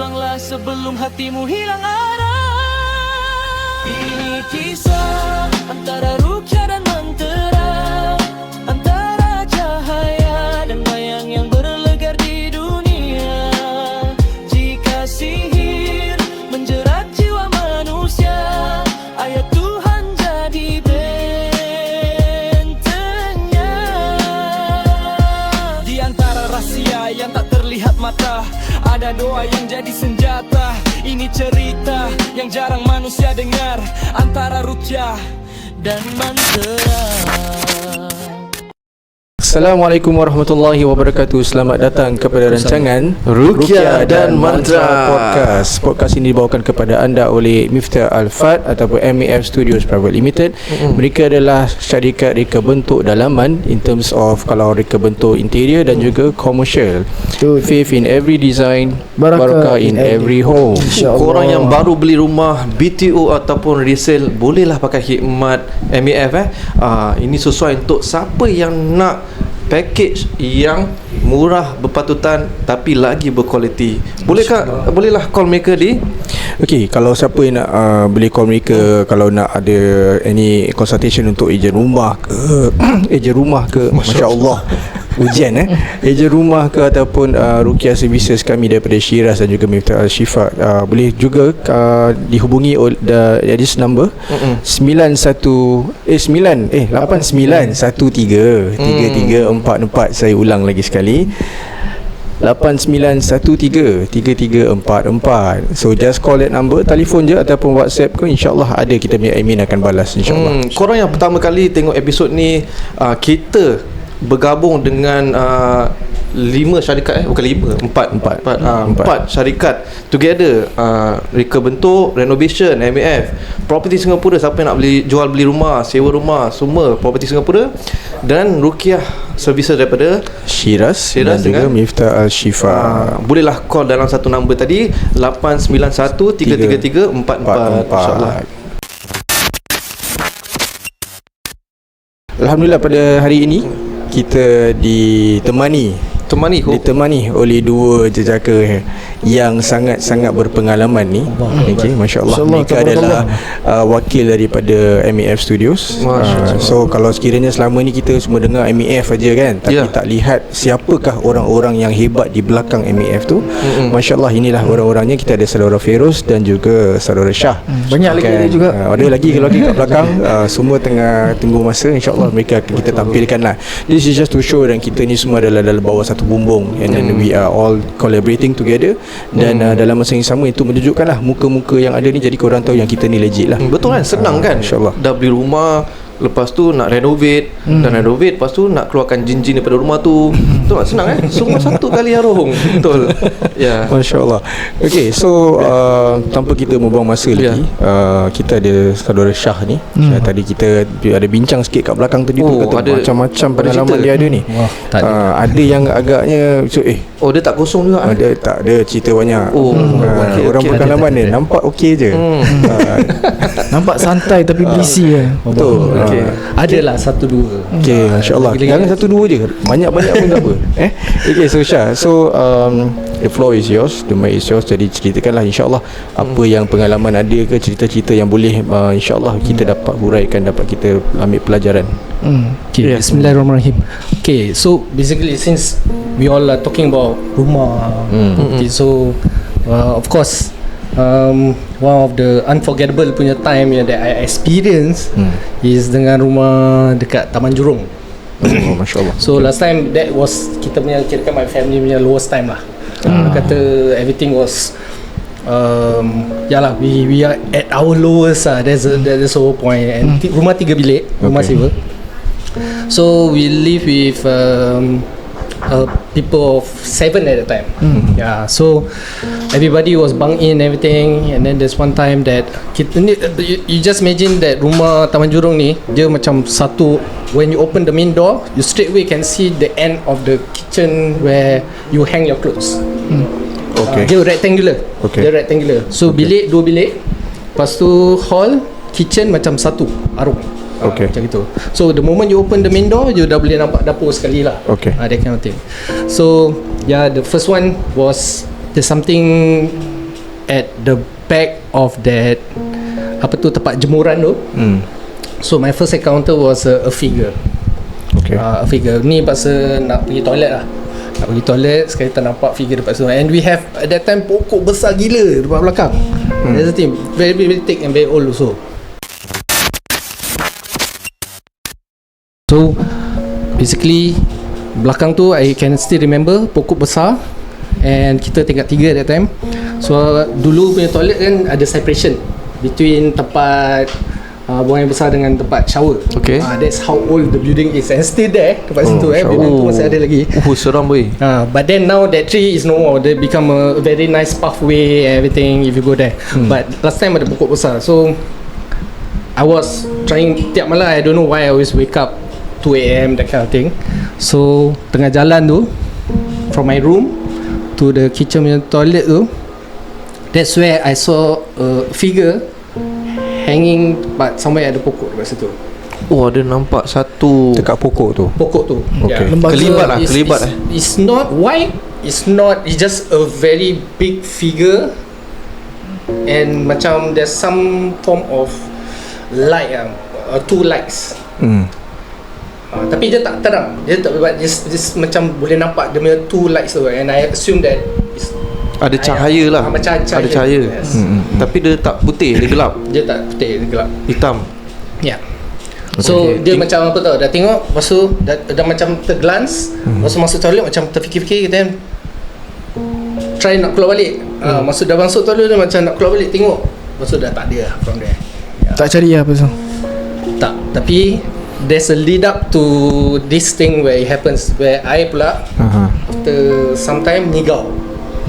Pulanglah sebelum hatimu hilang arah. Ini kisah antara Ruqyah dan Mantra, antara cahaya dan bayang yang berlegar di dunia. Jika sihir menjerat jiwa manusia, ayat Tuhan jadi bentengnya. Di antara rahsia yang tak terlihat mata, ada doa yang jadi senjata. Ini cerita yang jarang manusia dengar, antara Ruqyah dan Mantra. Assalamualaikum warahmatullahi wabarakatuh. Selamat datang kepada rancangan Ruqyah dan Mantra Podcast. Podcast ini dibawakan kepada anda oleh Miftah Al-Fat ataupun MEF Studios Private Limited. Mereka adalah syarikat reka bentuk dalaman in terms of kalau reka bentuk interior dan juga commercial. Faith in every design, barakah in every home. Korang yang baru beli rumah BTO ataupun resale, bolehlah pakai khidmat MEF ini sesuai untuk siapa yang nak package yang murah berpatutan tapi lagi berkualiti. Bolehlah call mereka di Okey, kalau siapa yang nak boleh call mereka. Kalau nak ada any consultation untuk ejen rumah ke ejen rumah ke, Masya Allah ujian ejen rumah ke ataupun Ruqyah Services kami daripada Syiraz dan juga Miftah Al-Shifa, boleh juga dihubungi at this number 8913 saya ulang lagi sekali, 8913-3344. So just call that number, telefon je ataupun WhatsApp ke, InsyaAllah ada kita punya admin akan balas, InsyaAllah. Korang yang pertama kali tengok episod ni, kita bergabung dengan 5 syarikat bukan 5, 4 syarikat together, reka bentuk, renovation, MEF, property Singapura. Siapa yang nak jual beli rumah, sewa rumah, semua property Singapura, dan Ruqyah Services daripada Syiraz dan juga Miftah Al-Shifa. Bolehlah call dalam satu nombor tadi, 891-333-44. InsyaAllah. Alhamdulillah, pada hari ini kita ditemani oleh dua jejaka yang sangat-sangat berpengalaman ni. Okay, Masya Allah. Mereka adalah wakil daripada MEF Studios. So kalau sekiranya selama ni kita semua dengar MEF aja kan, tapi tak lihat siapakah orang-orang yang hebat di belakang MEF tu. Masya Allah, inilah orang-orangnya. Kita ada saudara Feroz dan juga saudara Shah. Banyak lagi juga. Ada lagi kat belakang. Semua tengah tunggu masa. InsyaAllah mereka akan kita tampilkan lah. This is just to show dan kita ni semua adalah dalam bawah satu bumbung, and then we are all collaborating together. Dan dalam masa yang sama itu menunjukkanlah muka-muka yang ada ni, jadi korang tahu yang kita ni legit lah. Betul kan? Senang kan? InsyaAllah. Dah beli rumah, lepas tu nak renovate, dan renovate, lepas tu nak keluarkan jin-jin daripada rumah tu. Betul tak? Senang kan? Semua satu kali harung. Betul. Ya. Masya Allah. Okay, so tanpa kita membuang masa lagi, kita ada saudara Shah ni. Tadi kita ada bincang sikit kat belakang tadi tu, kata ada macam-macam pengalaman dia ada ni. Ada yang agaknya dia tak kosong juga. Dia tak ada cerita banyak. Orang berpengalaman ni nampak okey je. Nampak santai tapi busy kan. Betul. Adalah satu dua. Okay, Masya-Allah. Jangan satu dua je. Banyak-banyak pun tak apa. Okay, so Shah, so the floor is yours, the mic is yours. Jadi ceritakanlah insya-Allah apa yang pengalaman ada ke, cerita-cerita yang boleh insya-Allah kita dapat huraikan, dapat kita ambil pelajaran. Okay, Bismillahirrahmanirrahim. Okay, so basically since we all are talking about rumah, okay, so of course one of the unforgettable punya time yang that I experience is dengan rumah dekat Taman Jurong. Masya Allah. So last time that was kita punya, kirakan my family punya lowest time lah. Kata everything was we are at our lowest lah. That's the whole point. And rumah 3 bilik, rumah sewa. So we live with people of 7 at the time. So everybody was bunk in everything. And then there's one time that you just imagine that rumah Taman Jurong ni, dia macam satu, when you open the main door, you straight away can see the end of the kitchen where you hang your clothes. Dia rectangular. Dia rectangular. So bilik, 2 bilik, lepas tu hall, kitchen macam satu arung. Macam gitu. So the moment you open the main door, you dah boleh nampak dapur sekali lah. That kind of thing. So the first one was there's something at the back of that tempat jemuran tu. So my first encounter was a figure. Okay. A figure ni pasal nak pergi toilet lah. Nak pergi toilet, sekali ternampak figure dekat situ. And we have at that time pokok besar gila dekat belakang. That's the thing, very very thick and very old also. So basically belakang tu I can still remember pokok besar, and kita tingkat 3 at that time. So dulu punya toilet kan ada separation between tempat buang air besar dengan tempat shower. Okay. That's how old the building is, and still there tempat situ building tu masih ada lagi. Seram boy. But then now that tree is no more. They become a very nice pathway and everything if you go there. But last time ada pokok besar. So I was trying tiap malam, I don't know why I always wake up 2 AM that kind of thing. So tengah jalan tu from my room to the kitchen punya toilet tu, that's where I saw a figure hanging but somewhere ada pokok dekat situ. Oh, ada nampak satu dekat pokok tu. Pokok tu. Okay. Kelibat lah. It's not white. It's just a very big figure, and macam there's some form of light, two lights. Tapi dia tak terang. Dia tak, just macam boleh nampak dia punya two lights tu, and I assume that it's ada cahaya lah. Macam cahaya. Ada cahaya. Yes. Tapi dia tak putih, dia gelap. Dia tak putih, dia gelap. Hitam. Ya. Yeah. So dia macam apa tau, dah tengok, lepas tu dah macam terglance, lepas tu masuk toilet macam terfikir-fikir, then try nak keluar balik. Dah masuk toilet dia macam nak keluar balik, tengok, lepas tu dah tak ada lah from there. Tak cari apa tu? Tak, tapi there's a lead up to this thing where it happens, where I pula after some time meninggal.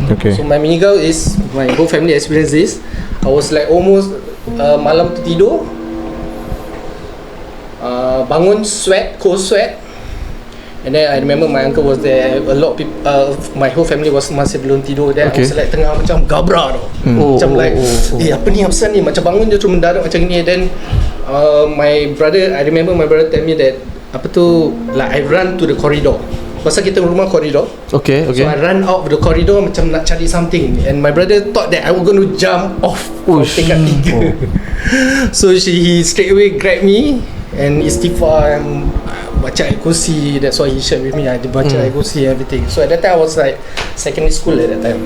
Okay. So my meninggal is, my whole family experienced this. I was like almost malam tu tidur, bangun sweat, cold sweat, and then I remember my uncle was there. A lot of people, my whole family masih belum tidur. Then I was like tengah macam gabra tau. Macam like apa ni, apa ni, macam bangun je terus mendadak macam ni. Then my brother, I remember my brother tell me that like I run to the corridor. Pasal kita rumah koridor. Okay. So I run out of the corridor macam nak cari something, and my brother thought that I was going to jump off from tingkat 3. So he straight away grabbed me and istighfar and baca ayat kursi. That's why he shared with me. I baca ayat kursi and everything. So at that time I was like secondary school at that time.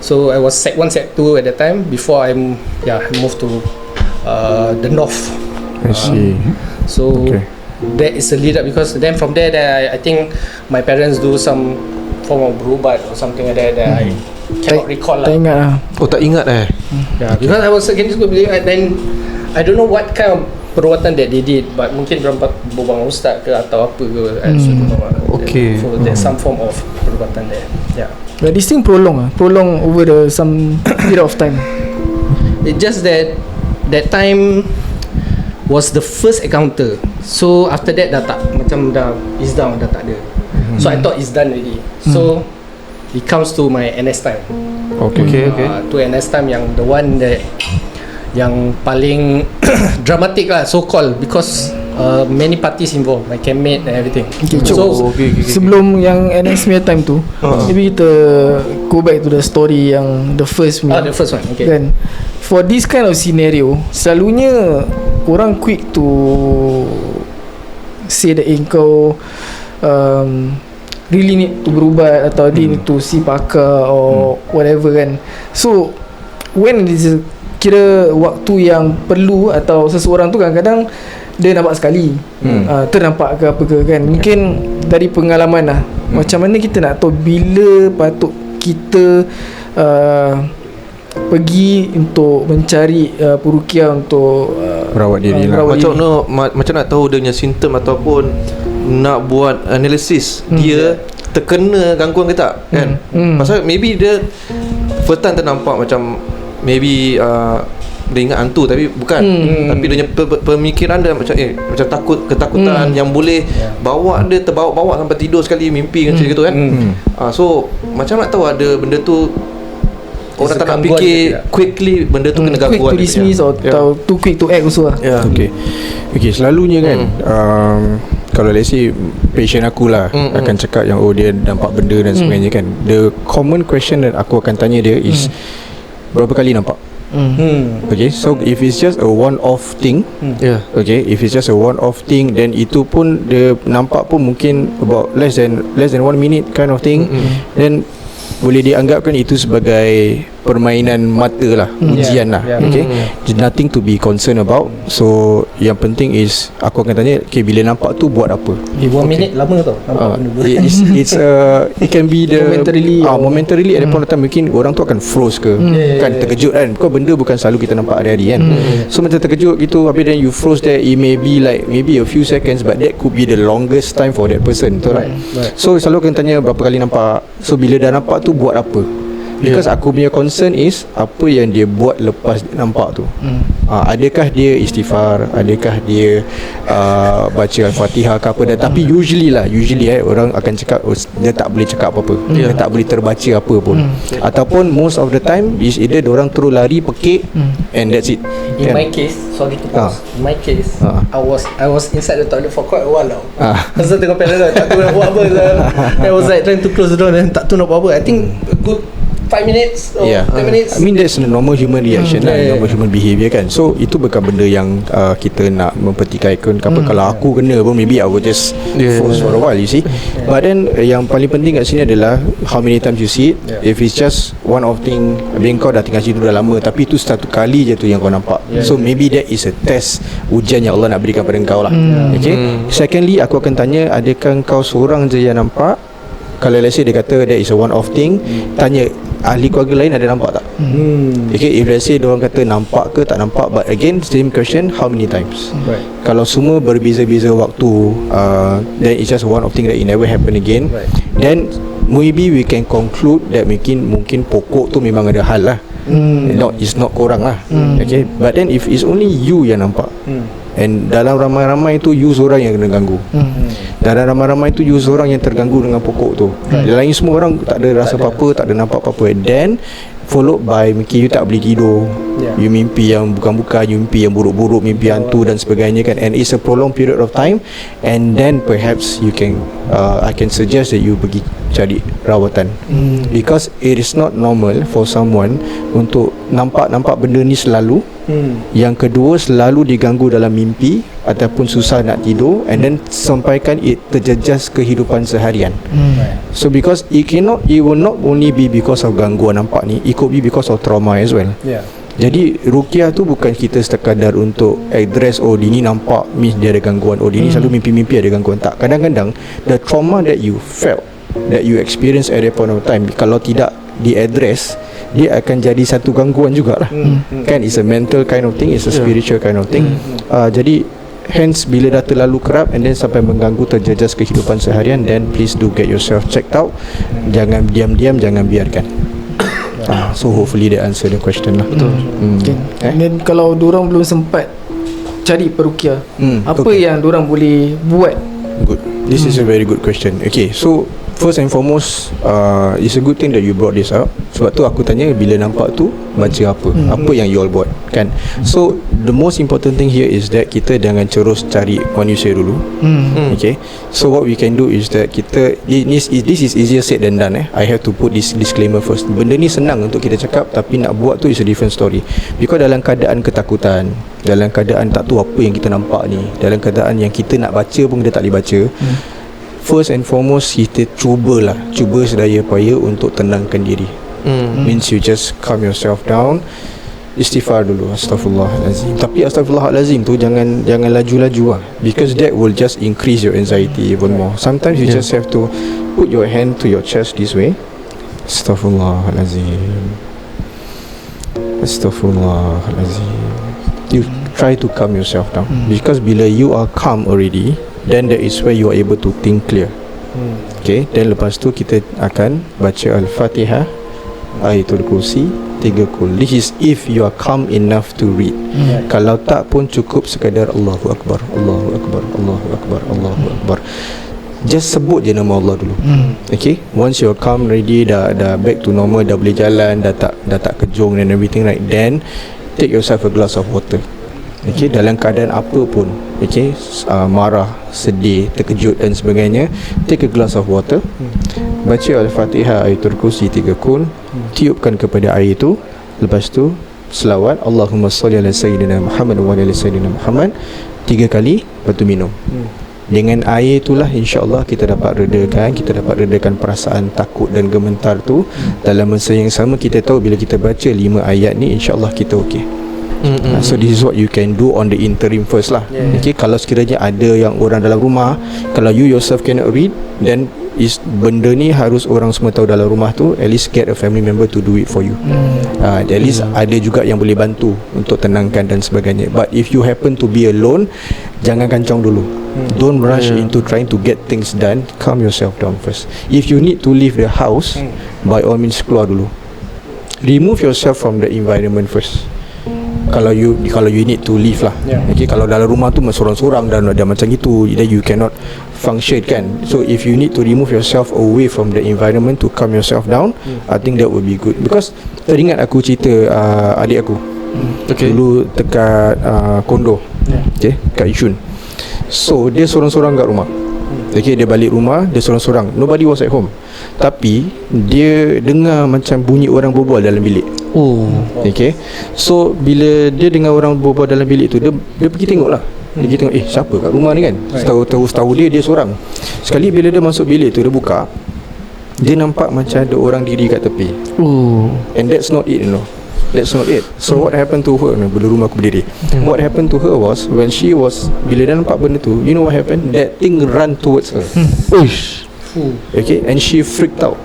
So I was Sec 1, Sec 2 at that time before I moved to the north. I see. So that is a lead up, because then from there I think my parents do some form of berubat or something like that I cannot recall lah. Tak ingat lah. Oh, tak ingat Because I was secondary school, then I don't know what kind of perubatan that they did, but mungkin berapa berbual ustaz ke atau apa ke, I also don't know lah. Okay. So there's some form of perubatan there. But this thing prolong over some period of time. It's just that time was the first encounter. So after that dah tak, macam dah is down, dah tak ada. So I thought it's done already. So it comes to my NS time. Okay. To NS time yang the one that yang paling dramatic lah, so called, because many parties involved, my campmate and everything. Okay, so sebelum yang NS punya time tu, maybe kita go back to the story yang the first punya. the first one. Okay. Then for this kind of scenario, selalunya orang quick to say that kau really need to berubat atau dia need to see pakar or whatever kan. So when is kira waktu yang perlu, atau seseorang tu kadang-kadang dia nampak sekali ternampak ke apa ke kan. Mungkin dari pengalaman lah, macam mana kita nak tahu bila patut kita pergi untuk mencari perukia untuk merawat diri lah. Macam nak tahu dia punya simptom ataupun nak buat analisis dia terkena gangguan ke tak kan. Pasal maybe dia first time ternampak macam maybe dia ingat hantu tapi bukan, tapi dia punya pemikiran dia macam macam ketakutan yang boleh bawa dia terbawa-bawa sampai tidur sekali mimpi macam gitu kan. So macam nak tahu ada benda tu, orang tak nak fikir quickly benda tu kena gangguan, quick to dismiss atau too quick to act also lah. Okay, selalunya kan kalau let's say patient aku lah akan cakap yang dia nampak benda dan sebagainya kan, the common question that aku akan tanya dia is berapa kali nampak. Okay, so if it's just a one-off thing, okay, if it's just a one-off thing, then itu pun dia nampak pun mungkin about less than 1 minute kind of thing, then boleh dianggapkan itu sebagai permainan mata lah, ujian lah. Okay, nothing to be concerned about. So yang penting is aku akan tanya, okay, bila nampak tu buat apa? 1 minit lama tau nampak benda. It can be the momentarily at the point of time. Mungkin orang tu akan froze ke, kan, terkejut kan, kau benda bukan selalu kita nampak hari-hari kan. So macam terkejut gitu, habis then you froze there. It may be like maybe a few seconds, but that could be the longest time for that person, betul right? So selalu akan tanya berapa kali nampak. So bila dah nampak tu buat apa? Because aku punya concern is apa yang dia buat lepas dia nampak tu. Adakah dia istighfar, adakah dia baca Al-Fatihah ke apa dah. Tapi usually orang akan cakap dia tak boleh cakap apa-apa, dia tak boleh terbaca apa pun. Ataupun most of the time is either diorang terus lari pekik and that's it. In my case, sorry to pause. In my case, I was inside the toilet for quite a while now. Pasal tengok Panadol, tak tahu nak buat apa lah. I was like trying to close the door dan tak tahu nak buat apa. I think a good 5 minutes or 10 minutes. I mean that's a normal human reaction normal human behaviour kan. So itu bukan benda yang kita nak mempertikaikan apa. Kalau aku kena pun maybe I will just froze for a while, you see. But then yang paling penting kat sini adalah how many times you see it. If it's just one of thing, maybe kau dah tinggal situ dah lama, tapi itu satu kali je tu yang kau nampak. So maybe that is a test, ujian yang Allah nak berikan pada kau lah. Okay. Secondly, aku akan tanya, adakah kau seorang je yang nampak? Kalau let's say dia kata that is a one off thing, tanya ahli keluarga lain ada nampak tak? Okay, if let's say diorang kata nampak ke tak nampak, but again same question, how many times? Kalau semua berbeza-beza waktu, then it's just one off thing that it never happen again, then maybe we can conclude that mungkin pokok tu memang ada hal lah. It's not korang lah. Okay, but then if it's only you yang nampak, and dalam ramai-ramai tu you seorang yang kena ganggu, dalam ramai-ramai tu you seorang yang terganggu dengan pokok tu, lain semua orang tak ada rasa apa-apa, tak ada nampak apa-apa, then followed by mungkin you tak boleh tidur, you mimpi yang bukan-bukan, you mimpi yang buruk-buruk, mimpi hantu dan sebagainya kan, and it's a prolonged period of time, and then perhaps you can I can suggest that you pergi cari rawatan, because it is not normal for someone untuk nampak benda ni selalu. Yang kedua, selalu diganggu dalam mimpi ataupun susah nak tidur, and then sampaikan it terjejas kehidupan seharian. So because it will not only be because of gangguan nampak ni, it could be because of trauma as well. Jadi ruqyah tu bukan kita sekadar untuk address dia ni nampak means dia ada gangguan, dia ni selalu mimpi-mimpi ada gangguan. Tak, kadang-kadang the trauma that you felt, that you experience at that point of time, kalau tidak di-address, dia akan jadi satu gangguan jugalah. Kan, it's a mental kind of thing, it's a spiritual kind of thing. Jadi hence bila dah terlalu kerap and then sampai mengganggu terjejas kehidupan seharian, then please do get yourself checked out. Jangan diam-diam, jangan biarkan. So hopefully that answer the question lah. Betul. Dan kalau diorang belum sempat cari peruqyah, apa yang diorang boleh buat? Good. This is a very good question. Okay, so first and foremost, it's a good thing that you brought this up. Sebab tu aku tanya bila nampak tu baca apa, apa yang you all buat kan. So the most important thing here is that kita jangan terus cari manusia dulu. Okay, so what we can do is that kita, this is easier said than done. I have to put this disclaimer first. Benda ni senang untuk kita cakap, tapi nak buat tu is a different story. Because dalam keadaan ketakutan, dalam keadaan tak tahu apa yang kita nampak ni, dalam keadaan yang kita nak baca pun kita tak boleh baca, first and foremost kita cuba sedaya upaya untuk tenangkan diri. Means you just calm yourself down, istighfar dulu, astaghfirullahalazim. Tapi astaghfirullahalazim tu jangan laju-laju lah, because that will just increase your anxiety even more. Sometimes you just have to put your hand to your chest this way, astaghfirullahalazim, astaghfirullahalazim. You try to calm yourself down, because bila you are calm already, then that is where you are able to think clear. Okay, then lepas tu kita akan baca Al-Fatihah, Ayatul Kursi, 3 kul. This is if you are calm enough to read. Kalau tak pun cukup sekadar Allahu Akbar, Allahu Akbar, Allahu Akbar, Allahu Akbar. Just sebut je nama Allah dulu. Okay, once you're calm ready, dah back to normal, dah boleh jalan, dah tak kejung and everything, right, then take yourself a glass of water. Okay, dalam keadaan apa pun, okay, marah, sedih, terkejut dan sebagainya, take a glass of water, baca Al-Fatihah, Ayatul Kursi 3 kul, tiupkan kepada air itu. Lepas tu selawat Allahumma salli ala sayyidina Muhammad wa ala sayyidina Muhammad 3 kali, lepas tu minum. Dengan air itulah insya-Allah kita dapat redakan perasaan takut dan gemetar tu. Dalam masa yang sama kita tahu bila kita baca 5 ayat ni insya-Allah kita okey. So this is what you can do on the interim first lah. Okay, kalau sekiranya ada yang orang dalam rumah, kalau you yourself cannot read, then benda ni harus orang semua tahu dalam rumah tu, at least get a family member to do it for you. At least ada juga yang boleh bantu untuk tenangkan dan sebagainya. But if you happen to be alone, jangan kancang dulu. Don't rush into trying to get things done. Calm yourself down first. If you need to leave the house, by all means keluar dulu. Remove yourself from the environment first. Kalau you need to leave lah. Okay, kalau dalam rumah tu sorang-sorang dan macam itu, then you cannot function kan. So if you need to remove yourself away from the environment to calm yourself down, I think that would be good. Because teringat aku cerita adik aku dulu dekat kondo, okay, kat Yishun. So dia sorang-sorang kat rumah. Okay, dia balik rumah, dia sorang-sorang, nobody was at home. Tapi dia dengar macam bunyi orang berbual dalam bilik. Okay, so bila dia dengar orang berbual dalam bilik tu, dia pergi tengok lah. Dia pergi tengok, siapa kat rumah ni kan. Setahu dia seorang. Sekali bila dia masuk bilik tu, dia buka, dia nampak macam ada orang diri kat tepi. And that's not it, That's not it. So what happened to her? Bila rumah aku berdiri, what happened to her was, when she was, bila dia nampak benda tu, you know what happened? That thing run towards her. Okay, and she freaked out.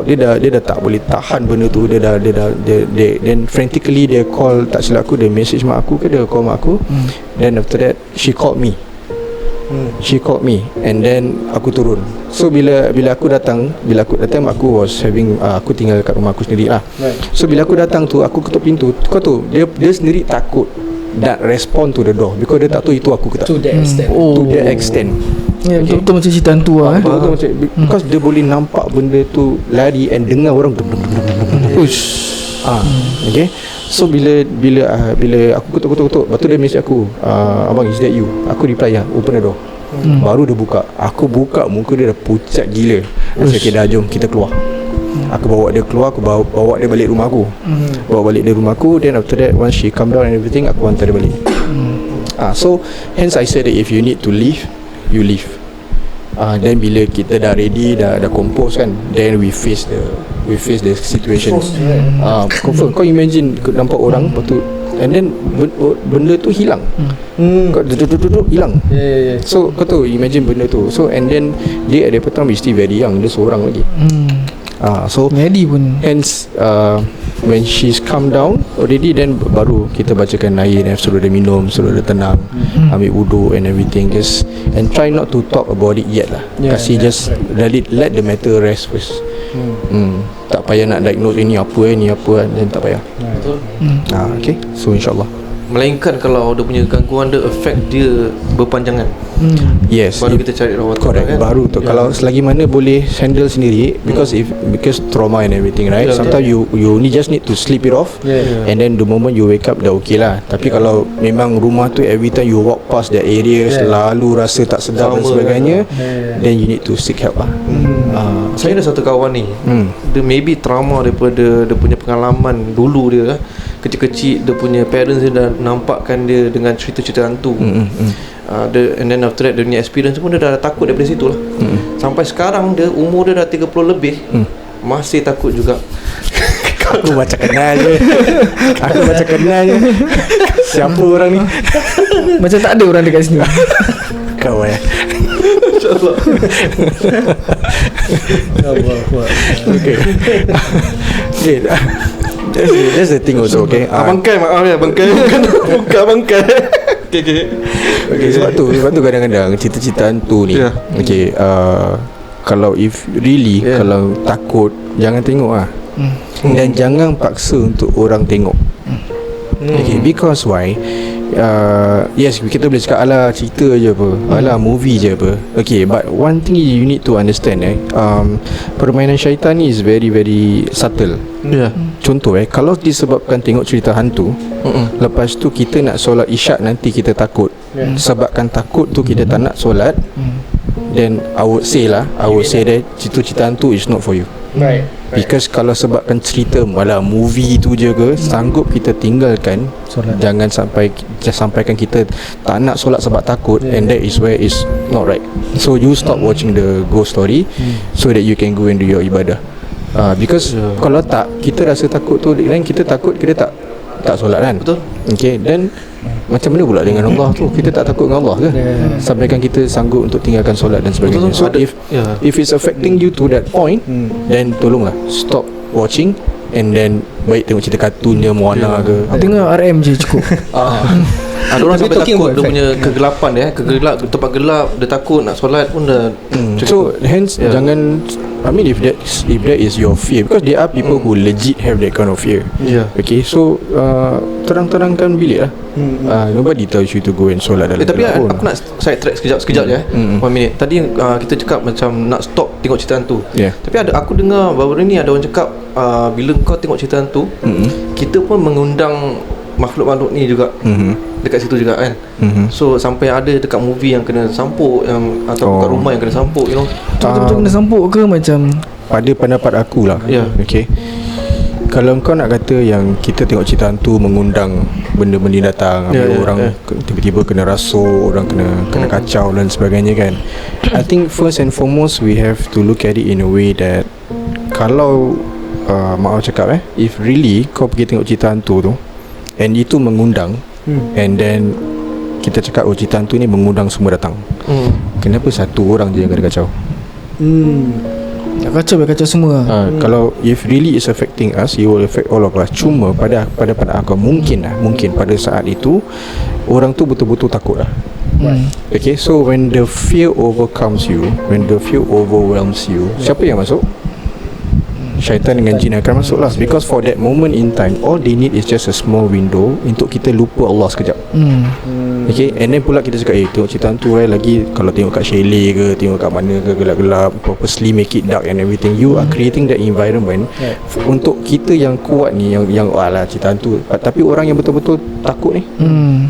Dia dah tak boleh tahan benda tu. Dia then frantically dia call, tak silap aku dia message mak aku ke, dia call mak aku. Then after that she called me. And then aku turun. So bila aku datang, mak aku was having aku tinggal kat rumah aku sendiri lah. So bila aku datang tu, aku ketuk pintu. Kau tu dia sendiri takut nak respond to the door, because dia tak tahu itu aku ke tak. To that extent. Betul-betul macam cerita hantu lah. Betul macam, because dia boleh nampak benda tu lari and dengar orang okay. So bila aku ketuk-ketuk, lepas tu dia message aku, abang, is that you? Aku reply, ya, open the door. Baru dia buka. Aku buka, muka dia dah pucat gila. Saya kata, dah, jom kita keluar. Aku bawa dia keluar, aku bawa dia balik rumah aku. Then after that, once she come down and everything, aku hantar dia balik. So hence I said that if you need to leave, you leave. Then bila kita dah ready, dah compose kan, then we face the situation. Confirm. Kau imagine nampak orang, lepas tu and then benda tu hilang. Kau duduk hilang. So kau tahu, imagine benda tu. So and then dia at the petang still very young, dia seorang lagi. So Medi pun hence when she's come down already, then baru kita bacakan air, dan suruh dia minum, suruh dia tenang, ambil wudu and everything, just and try not to talk about it yet lah. Kasih just let the matter rest first. Tak payah nak diagnose ini apa kan, dan tak payah. Okay, so insyaAllah. Melainkan kalau dia punya gangguan, dia affect dia berpanjangan. Yes, baru kita cari rawatan. Correct, kan? Baru tu. Kalau selagi mana boleh handle sendiri, because trauma and everything, right? Sometimes you just need to sleep it off, and then the moment you wake up dah okay lah. Tapi kalau memang rumah tu every time you walk past that area, selalu rasa tak sedap dan sebagainya, then you need to seek help lah. Saya ada satu kawan ni, dia maybe trauma daripada dia punya pengalaman dulu dia, kecil-kecil dia punya parents dia dah nampakkan dia dengan cerita-cerita hantu. And then after that, dia punya experience pun dia dah takut daripada situ lah. Sampai sekarang dia umur dia dah 30 lebih, masih takut juga. Aku macam kenal je. Siapa orang ni? macam tak ada orang dekat sini. Kau InsyaAllah. Okay. That's the thing also, okay. Abangkai, maaf ya, abangkai. Bukan abangkai. Okay, sebab tu kadang-kadang cerita-cerita hantu ni, okay, kalau if really kalau takut, jangan tengok lah. Dan jangan paksa untuk orang tengok. Okay, because why? yes, kita boleh cakap alah cerita je apa, alah movie je apa. Okay, but one thing you need to understand permainan syaitan ni is very very subtle. Contoh kalau disebabkan tengok cerita hantu, lepas tu kita nak solat isyak nanti kita takut, sebabkan takut tu kita tak nak solat, then I would say that cerita hantu is not for you. Right. Because kalau sebabkan cerita malah movie tu je ke, sanggup kita tinggalkan solat. Jangan sampaikan kita tak nak solat sebab takut, and that is where is not right. So you stop watching the ghost story so that you can go and do your ibadah. Because kalau tak, kita rasa takut tu, dan kita takut, kita tak solat kan. Betul. Okay, then macam mana pula dengan Allah tu? Kita tak takut dengan Allah ke? Sampaikan kita sanggup untuk tinggalkan solat dan sebagainya. So if it's affecting you to that point, then tolonglah stop watching, and then baik tengok cerita kartun je, Moana ke. Tengok RM je cukup. Ada orang sampai takut dia punya kegelapan dia, tempat gelap, dia takut nak solat pun dah. So hence jangan, I mean if that is your fear, because there are people who legit have that kind of fear. Okay, so terang-terangkan bilik lah. Nobody tells you to go and solat dalam tapi aku nak side track sekejap je 1 minit. Tadi kita cakap macam nak stop tengok cerita hantu. Tapi aku dengar baru ni ada orang cakap bila kau tengok cerita hantu, kita pun mengundang makhluk-makhluk ni juga dekat situ juga kan. So sampai ada dekat movie yang kena sampuk, yang atau kat rumah yang kena sampuk, you know. Betul-betul kena sampuk ke macam? Pada pendapat aku lah, okay, kalau kau nak kata yang kita tengok cerita hantu mengundang benda-benda datang, orang tiba-tiba kena rasuk, orang kena kacau dan sebagainya kan, I think first and foremost we have to look at it in a way that kalau maaf cakap if really kau pergi tengok cerita hantu tu and itu mengundang, and then kita cakap cerita hantu ni mengundang semua datang, kenapa satu orang je yang kena kacau? Kacau semua. Kalau if really is affecting us, it will affect all of us. Cuma pada aku mungkin pada saat itu orang tu betul-betul takut lah. Okay, so when the fear overcomes you, when the fear overwhelms you, siapa yang masuk? Syaitan dengan jin akan masuk lah. Because for that moment in time, all they need is just a small window untuk kita lupa Allah sekejap. Okay, and then pula kita cakap tengok cerita hantu lagi, kalau tengok kat chalet ke, tengok kat mana ke, gelap-gelap, purposely make it dark and everything, you are creating that environment untuk kita yang kuat ni, yang alah cerita hantu, tapi orang yang betul-betul takut ni,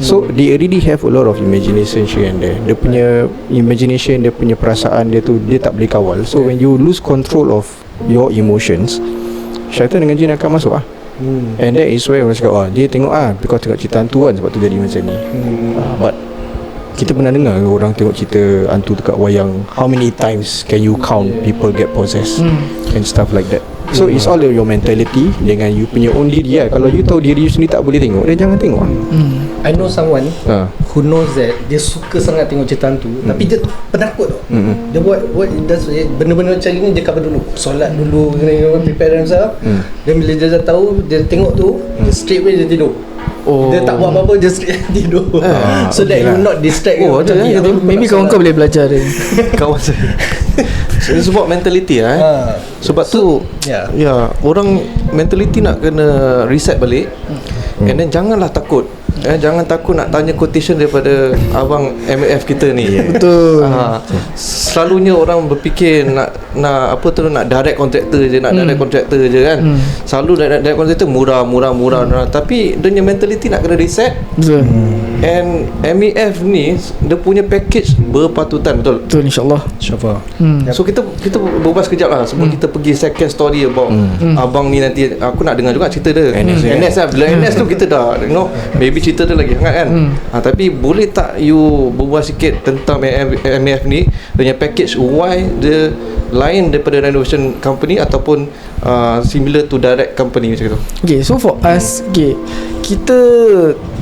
so they already have a lot of imagination here and there. Dia punya imagination, dia punya perasaan dia tu, dia tak boleh kawal. So when you lose control of your emotions, syaitan dengan jin akan masuk and that is why orang cakap dia tengok because tengok cerita hantu kan, sebab tu jadi macam ni. But kita pernah dengar orang tengok cerita hantu dekat wayang, how many times can you count people get possessed and stuff like that. So it's all your mentality dengan you punya own diri lah. Kalau you tahu diri you sendiri tak boleh tengok, then jangan tengok. I know someone who knows that dia suka sangat tengok cerita hantu, tapi dia penakut tau. Dia buat benda-benda macam ni, dia cover dulu, solat dulu, prepare himself. Dan bila dia dah tahu, dia tengok tu, dia straight away dia tidur. Dia tak buat apa-apa, dia straight tidur. So that you not distract. Maybe kawan kau boleh belajar dia. Kawan saya it's about mentality sebab tu orang mentality nak kena reset balik. And then janganlah takut. Jangan takut nak tanya quotation daripada abang MAF kita ni. Betul. Selalunya orang berfikir nak nak direct contractor je, direct contractor je kan. Selalu direct contractor murah. Tapi dia punya mentality nak kena reset. Betul. And MAF ni dia punya package berpatutan. Betul insyaAllah. So kita berbual sekejap lah sebelum kita pergi second story about abang ni. Nanti aku nak dengar juga cerita dia NS lah. Bila NS tu kita dah maybe cerita dia lagi hangat kan. Tapi boleh tak you berbual sikit tentang MAF ni, dia punya package, why dia lain daripada renovation company ataupun similar to direct company macam tu. Okay, so for us, kita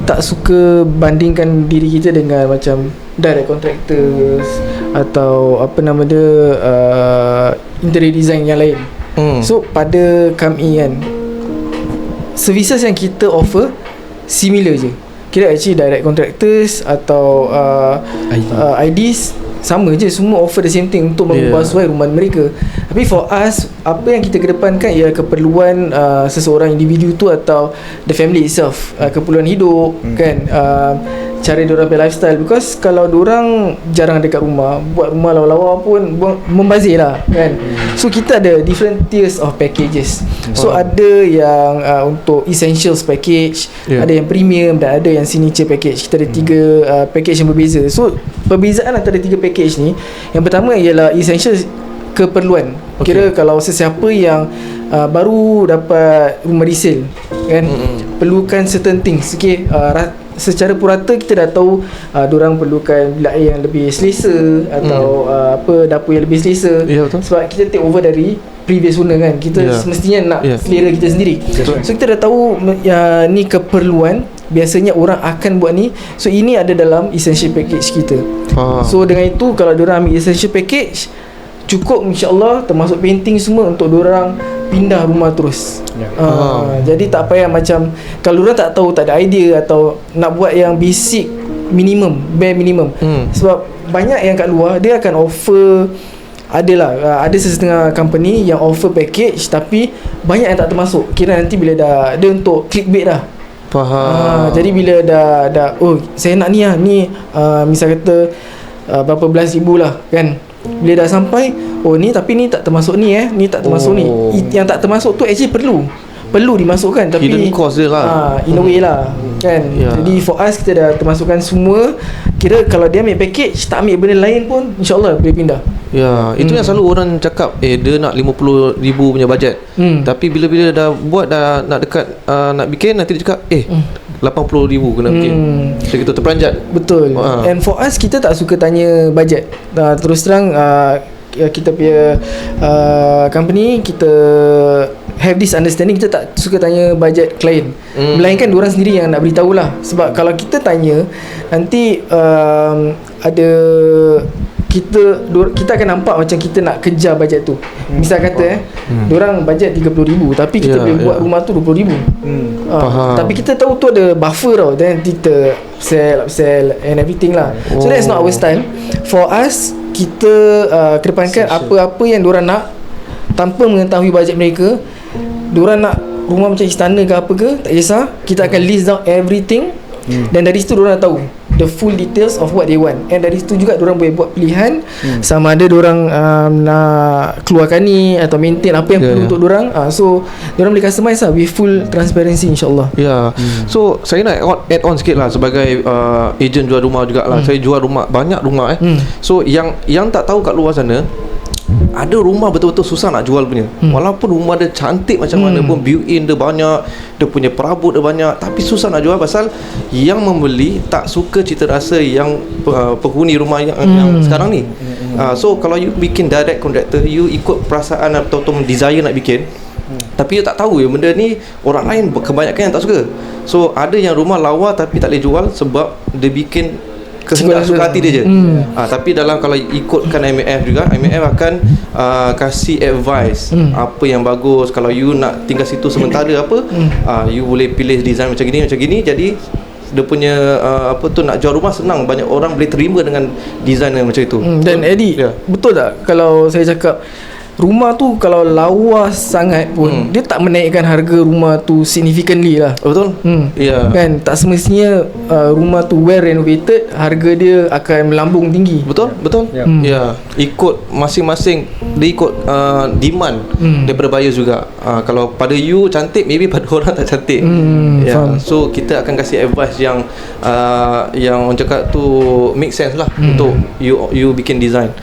tak suka bandingkan diri kita dengan macam direct contractors atau apa nama dia interior design yang lain. So pada kami kan, services yang kita offer similar je. Kira actually direct contractors atau IDs sama je, semua offer the same thing untuk mengubah suai rumah mereka. Tapi for us, apa yang kita kedepankan ialah keperluan seseorang individu tu atau the family itself, keperluan hidup kan, cara diorang punya lifestyle. Because kalau diorang jarang dekat rumah, buat rumah lawa-lawa pun membazir lah kan. So kita ada different tiers of packages. So ada yang untuk essentials package, ada yang premium dan ada yang signature package. Kita ada 3 package yang berbeza. So perbezaan antara 3 package ni, yang pertama ialah essentials, keperluan. Kira kalau sesiapa yang baru dapat rumah resale kan, perlukan certain things. Okay, secara purata kita dah tahu diorang perlukan bilik air yang lebih selesa atau dapur yang lebih selesa. Betul. Sebab kita take over dari previous owner kan. Kita semestinya nak selera kita sendiri. So kita dah tahu ni keperluan, biasanya orang akan buat ni. So ini ada dalam essential package kita. So dengan itu, kalau diorang ambil essential package, cukup insyaAllah, termasuk painting semua, untuk diorang pindah rumah terus. Jadi tak payah macam, kalau diorang tak tahu, tak ada idea atau nak buat yang basic minimum, bare minimum. Sebab banyak yang kat luar dia akan offer, ada setengah company yang offer package tapi banyak yang tak termasuk. Kira nanti bila dah, dia untuk clickbait dah. Jadi bila dah saya nak ni lah, ni misal kata berapa belas ribu lah kan, bila dah sampai, ni tapi ni tak termasuk ni ni tak termasuk ni. Yang tak termasuk tu actually perlu dimasukkan, tapi hidden cost dia lah, in a way lah kan. Jadi for us, kita dah termasukkan semua. Kira kalau dia ambil package, tak ambil benda lain pun, InsyaAllah boleh pindah. Itu yang selalu orang cakap, dia nak 50,000 punya bajet, tapi bila-bila dah buat, dah nak dekat nak bikin, nanti dia cakap 80,000 kena bikin. Macam kita terperanjat. Betul. And for us, kita tak suka tanya bajet. Terus terang, kita punya company, kita have this understanding, kita tak suka tanya bajet klien, melainkan diorang sendiri yang nak beritahu lah. Sebab kalau kita tanya, nanti ada kita akan nampak macam kita nak kejar bajet tu. Misal kata diorang bajet 30,000 tapi kita boleh buat rumah tu 20,000. Tapi kita tahu tu ada buffer tau, then kita upsell and everything lah. So that's not our style. For us, kita kedepankan apa-apa yang diorang nak tanpa mengetahui bajet mereka. Diorang nak rumah macam istana ke apa ke, tak kisah, kita akan list down everything. Dan dari situ diorang tahu the full details of what they want. And dari situ juga diorang boleh buat pilihan, sama ada diorang nak keluarkan ni atau maintain apa yang perlu untuk diorang. So diorang boleh customize lah with full transparency, insyaAllah. So saya nak add on sikit lah, sebagai agent jual rumah jugalah. Saya jual rumah, banyak rumah So yang tak tahu kat luar sana, ada rumah betul-betul susah nak jual punya. Walaupun rumah dia cantik macam mana pun, built-in dia banyak, dia punya perabot dia banyak, tapi susah nak jual pasal yang membeli tak suka cita rasa yang penghuni rumah yang sekarang ni. So kalau you bikin direct contractor, you ikut perasaan atau desire nak bikin, tapi you tak tahu benda ni orang lain kebanyakan yang tak suka. So ada yang rumah lawa tapi tak boleh jual sebab dia bikin kehendak suka hati dia je. Tapi kalau ikutkan MAF juga, MAF akan kasih advice apa yang bagus. Kalau you nak tinggal situ sementara you boleh pilih design macam gini. Jadi dia punya nak jual rumah senang, banyak orang boleh terima dengan design macam itu. Dan Eddie, betul tak kalau saya cakap rumah tu kalau lawa sangat pun dia tak menaikkan harga rumah tu significantly lah. Betul? Kan tak semestinya rumah tu well renovated harga dia akan melambung tinggi. Betul? Ikut masing-masing, dia ikut demand daripada buyer juga. Kalau pada you cantik, maybe pada orang tak cantik. So kita akan kasih advice yang orang cakap tu make sense lah untuk you bikin design.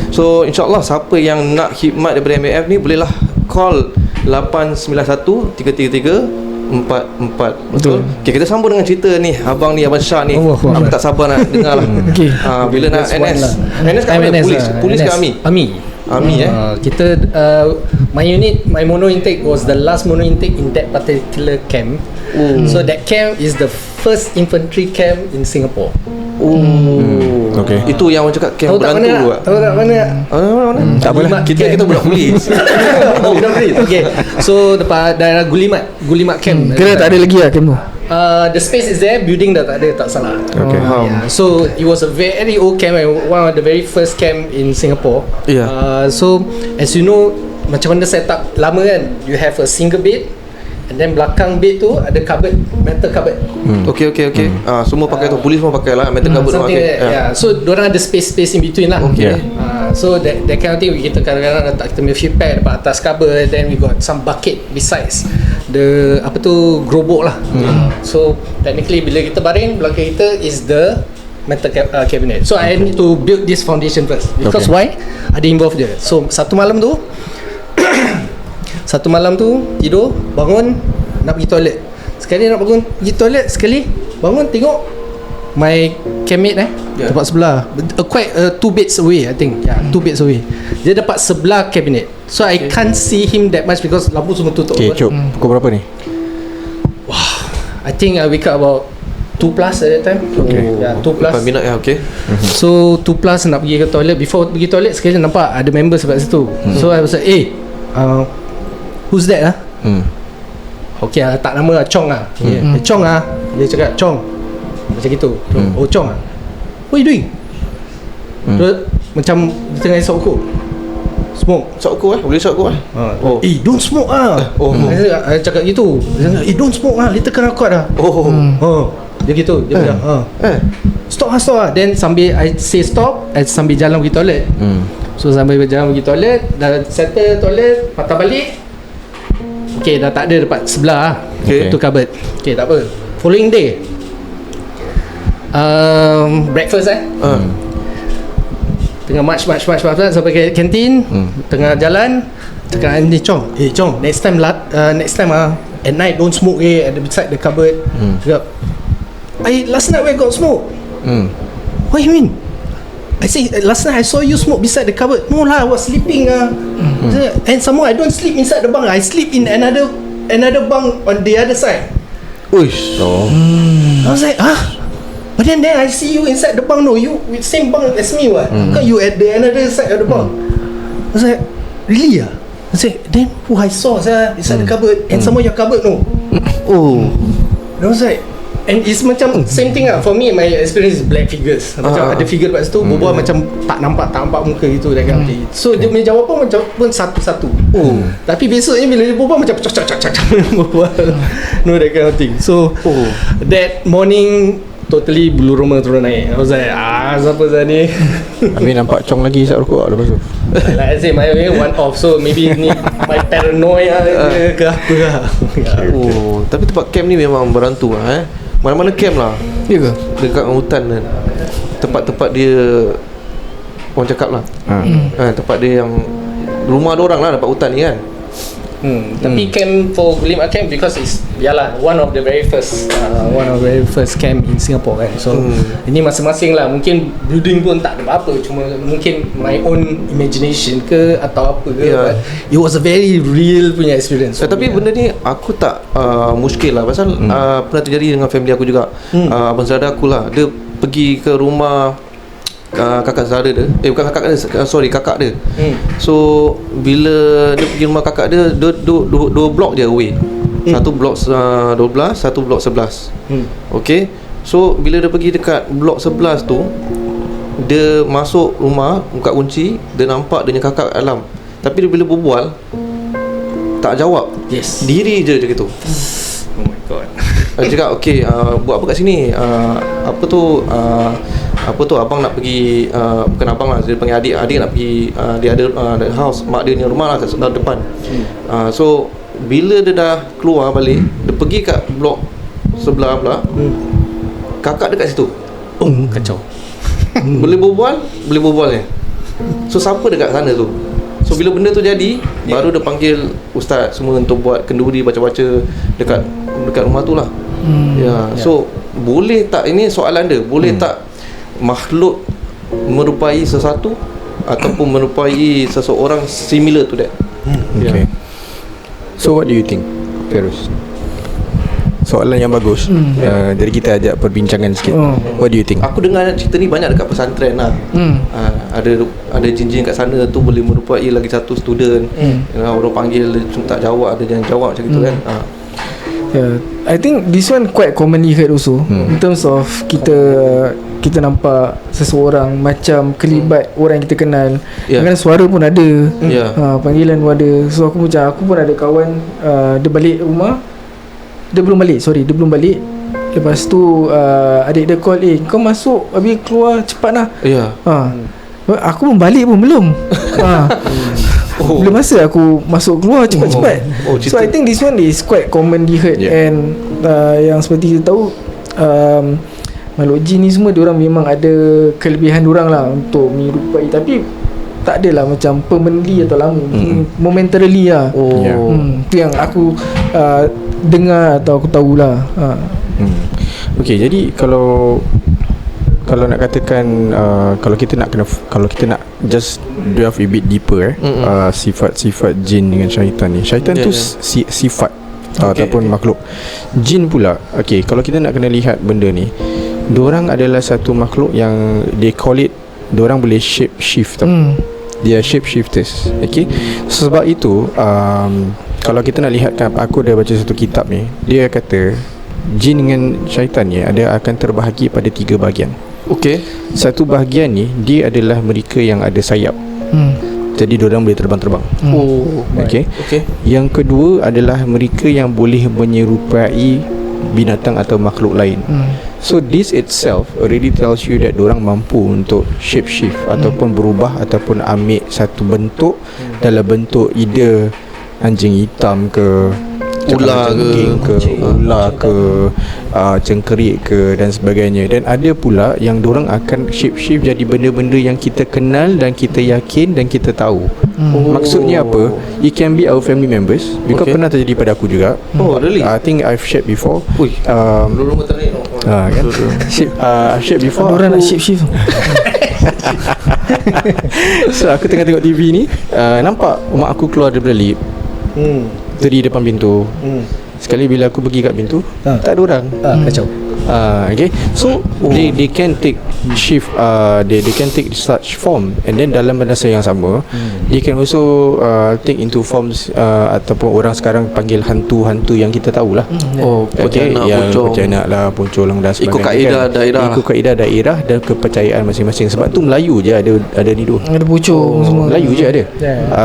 So insyaAllah siapa yang nak khidmat daripada MAF ni, bolehlah call 891-333-44. Betul. Okay, kita sambung dengan cerita ni abang Syah ni. Aku tak sabar nak dengar lah. Bila nak NS kat mana? Polis ke Army? Kita my unit, my mono intake was the last mono intake in that particular camp. So that camp is the first infantry camp in Singapore. Itu yang orang cakap camp berantu juga. Tahu tak mana? Tak apalah, kita budak polis. Budak polis. Okay. So depan daerah Gulimat camp. Kira tak ada lagi lah camp tu. The space is there, building dah tak ada, tak salah. So it was a very old camp and one of the very first camp in Singapore. So as you know, macam mana set up lama kan, you have a single bed and then belakang bed tu ada cupboard, metal cupboard. Okay. Semua pakai tu, polis semua pakai lah metal cupboard. Something like that, yeah. So diorang ada space in between lah. Okay. So that kind of thing kita kadang-kadang letak kita punya field pad dekat atas cupboard, then we got some bucket besides the apa tu, gerobok lah. So technically bila kita baring, belakang kita is the metal cabinet. So I need to build this foundation first. Because why? Ada involved je. So satu malam tu tidur, bangun nak pergi toilet. Sekali nak bangun pergi toilet, sekali bangun tengok my cabinet tempat sebelah, quite 2 beds away, I think. Yeah, 2 beds away. Dia dapat sebelah cabinet. So I can't see him that much because lampu semua tutup. Okay, Cuk, pukul berapa ni? I think I wake up about 2 plus at that time. Yeah, 2 plus. 8 minit ya, okay. So 2 plus nak pergi ke toilet. Before pergi toilet, sekali nampak ada member sebab situ. So I was like, who's that lah? Okay lah, tak nama lah, Chong lah. Chong lah. Dia cakap, Chong. Macam gitu. Oh, Chong lah. What you doing? Terus macam dia tengah isap rokok. Smoke. Isap rokok boleh isap rokok don't smoke lah. I cakap gitu. Dia cakap, don't smoke lah, later kena record lah. Dia gitu. Dia bilang, stop lah. Then sambil I say stop, I sambil jalan pergi toilet. So sambil jalan pergi toilet, dah settle toilet, patah balik. Okay, dah tak ada dekat sebelah lah. Tu cupboard. Okay, tak apa. Following day, breakfast tengah march sampai ke kantin. Tengah jalan, cakap ni Chong, next time at night don't smoke at the beside the cupboard. Cakap, last night where got smoke? What you mean? I say last night I saw you smoke beside the cupboard. No lah, I was sleeping and some more I don't sleep inside the bunk, I sleep in another bunk on the other side. Uish. I was like, but then I see you inside the bunk. No, you with same bunk as me, what? Because you at the another side of the bunk. I was like, really? I said, then who I saw inside the cupboard, and some more your cupboard, no. And I was like, and it's macam same thing lah. For me, my experience is black figures. Macam ada figure kat situ, berbual macam tak nampak muka gitu, dan so dia punya jawapan macam pun satu-satu. Tapi besoknya bila dia berbual macam cak berbual. No, that kind of thing. So that morning totally bulu roma turun naik. I was like, siapa Zah ni? Habis nampak Chong lagi isap rokok lepas tu. Like I say, my way one off. So maybe ni my paranoia ke apa lah. Tapi tempat camp ni memang berantu lah. Mana-mana camp lah. Ya ke? Dekat hutan kan. Tempat-tempat dia, orang cakap lah, tempat dia yang rumah ada orang lah dekat hutan ni kan. Tapi camp for Guillemard camp, because it's one of the very first camp in Singapore kan. So ini masing-masing lah. Mungkin building pun tak ada apa-apa, cuma mungkin my own imagination ke atau apa ke, but it was a very real punya experience. Tapi benda ni aku tak muskil lah. Pasal pernah terjadi dengan family aku juga. Abang saudara aku lah, dia pergi ke rumah kakak saudara dia, bukan kakak dia, kakak dia. So bila dia pergi rumah kakak dia, dua blok je away. Satu blok 12, satu blok 11. Okay. So bila dia pergi dekat blok 11 tu, dia masuk rumah, buka kunci, dia nampak dia punya kakak kat dalam. Tapi dia bila berbual tak jawab. Diri je gitu. Oh my god. Dia cakap, okay, buat apa kat sini? Apa tu abang nak pergi, bukan abang lah, dia panggil adik nak pergi, dia ada house, mak dia punya rumah lah kat depan. So bila dia dah keluar balik, dia pergi kat blok sebelah pula, kakak dekat situ. Kacau. Boleh berbual ni. So siapa dekat sana tu? So bila benda tu jadi, baru dia panggil ustaz semua untuk buat kenduri, baca-baca dekat rumah tu lah. So boleh tak, ini soalan dia, boleh tak makhluk merupai sesuatu ataupun merupai seseorang similar to that? Okay. So what do you think, Feiruz? Soalan yang bagus. Jadi kita ajak perbincangan sikit. What do you think? Aku dengar cerita ni banyak dekat pesantren lah. Ada jin-jin kat sana tu boleh merupai lagi satu student. Orang panggil dia tak jawab, ada yang jawab macam gitu kan. I think this one quite commonly heard also. In terms of kita kita nampak seseorang macam kelibat orang yang kita kenal, kadang suara pun ada, panggilan pun ada. So aku pun ada kawan, dia balik rumah, dia belum balik. Lepas tu adik dia call, kau masuk habis keluar cepat lah. Aku pun balik pun belum. Belum masa aku masuk keluar cepat-cepat. So I think this one is quite commonly heard. And yang seperti kita tahu, makhluk jin ni semua diorang memang ada kelebihan diorang lah untuk menyerupai, tapi tak adalah macam permanently atau lama, momentarily lah. Itu yang aku dengar atau aku tahulah. Okay, jadi kalau nak katakan kalau kita nak just delve a bit deeper, sifat-sifat jin dengan syaitan ni. Syaitan tu sifat ataupun makhluk. Jin pula, okay, kalau kita nak kena lihat benda ni, diorang adalah satu makhluk yang they call it, diorang boleh shape shift tau. They are shape shifters. Okay, sebab itu kalau kita nak lihatkan, aku dah baca satu kitab ni, dia kata jin dengan syaitan ni akan terbahagi pada 3 bahagian. Okay. Satu bahagian ni dia adalah mereka yang ada sayap. Jadi diorang boleh terbang-terbang. Okay. Yang kedua adalah mereka yang boleh menyerupai binatang atau makhluk lain. So this itself already tells you that diorang mampu untuk shape shift ataupun berubah ataupun ambil satu bentuk dalam bentuk either anjing hitam ke, ular ke, cengkerik ke dan sebagainya. Dan ada pula yang diorang akan shape-shift jadi benda-benda yang kita kenal dan kita yakin dan kita tahu. Maksudnya apa? It can be our family members, because pernah terjadi pada aku juga. Really? I think I've shared before. Kan? I've shared before. Diorang nak shape-shift. So aku tengah tengok TV ni, nampak mak aku keluar daripada lift, di depan pintu. Sekali bila aku pergi kat pintu, tak ada orang. Kacau. Okay. So they can take shift, they can take such form, and then dalam masa yang sama they can also take into forms ataupun orang sekarang panggil hantu-hantu yang kita tahulah. Yang pontianak lah, poncolong dan sebagainya. Ikut kaedah daerah dan kepercayaan masing-masing. Sebab tu Melayu je ada ni tu. Ada pocong semua. Melayu je ada.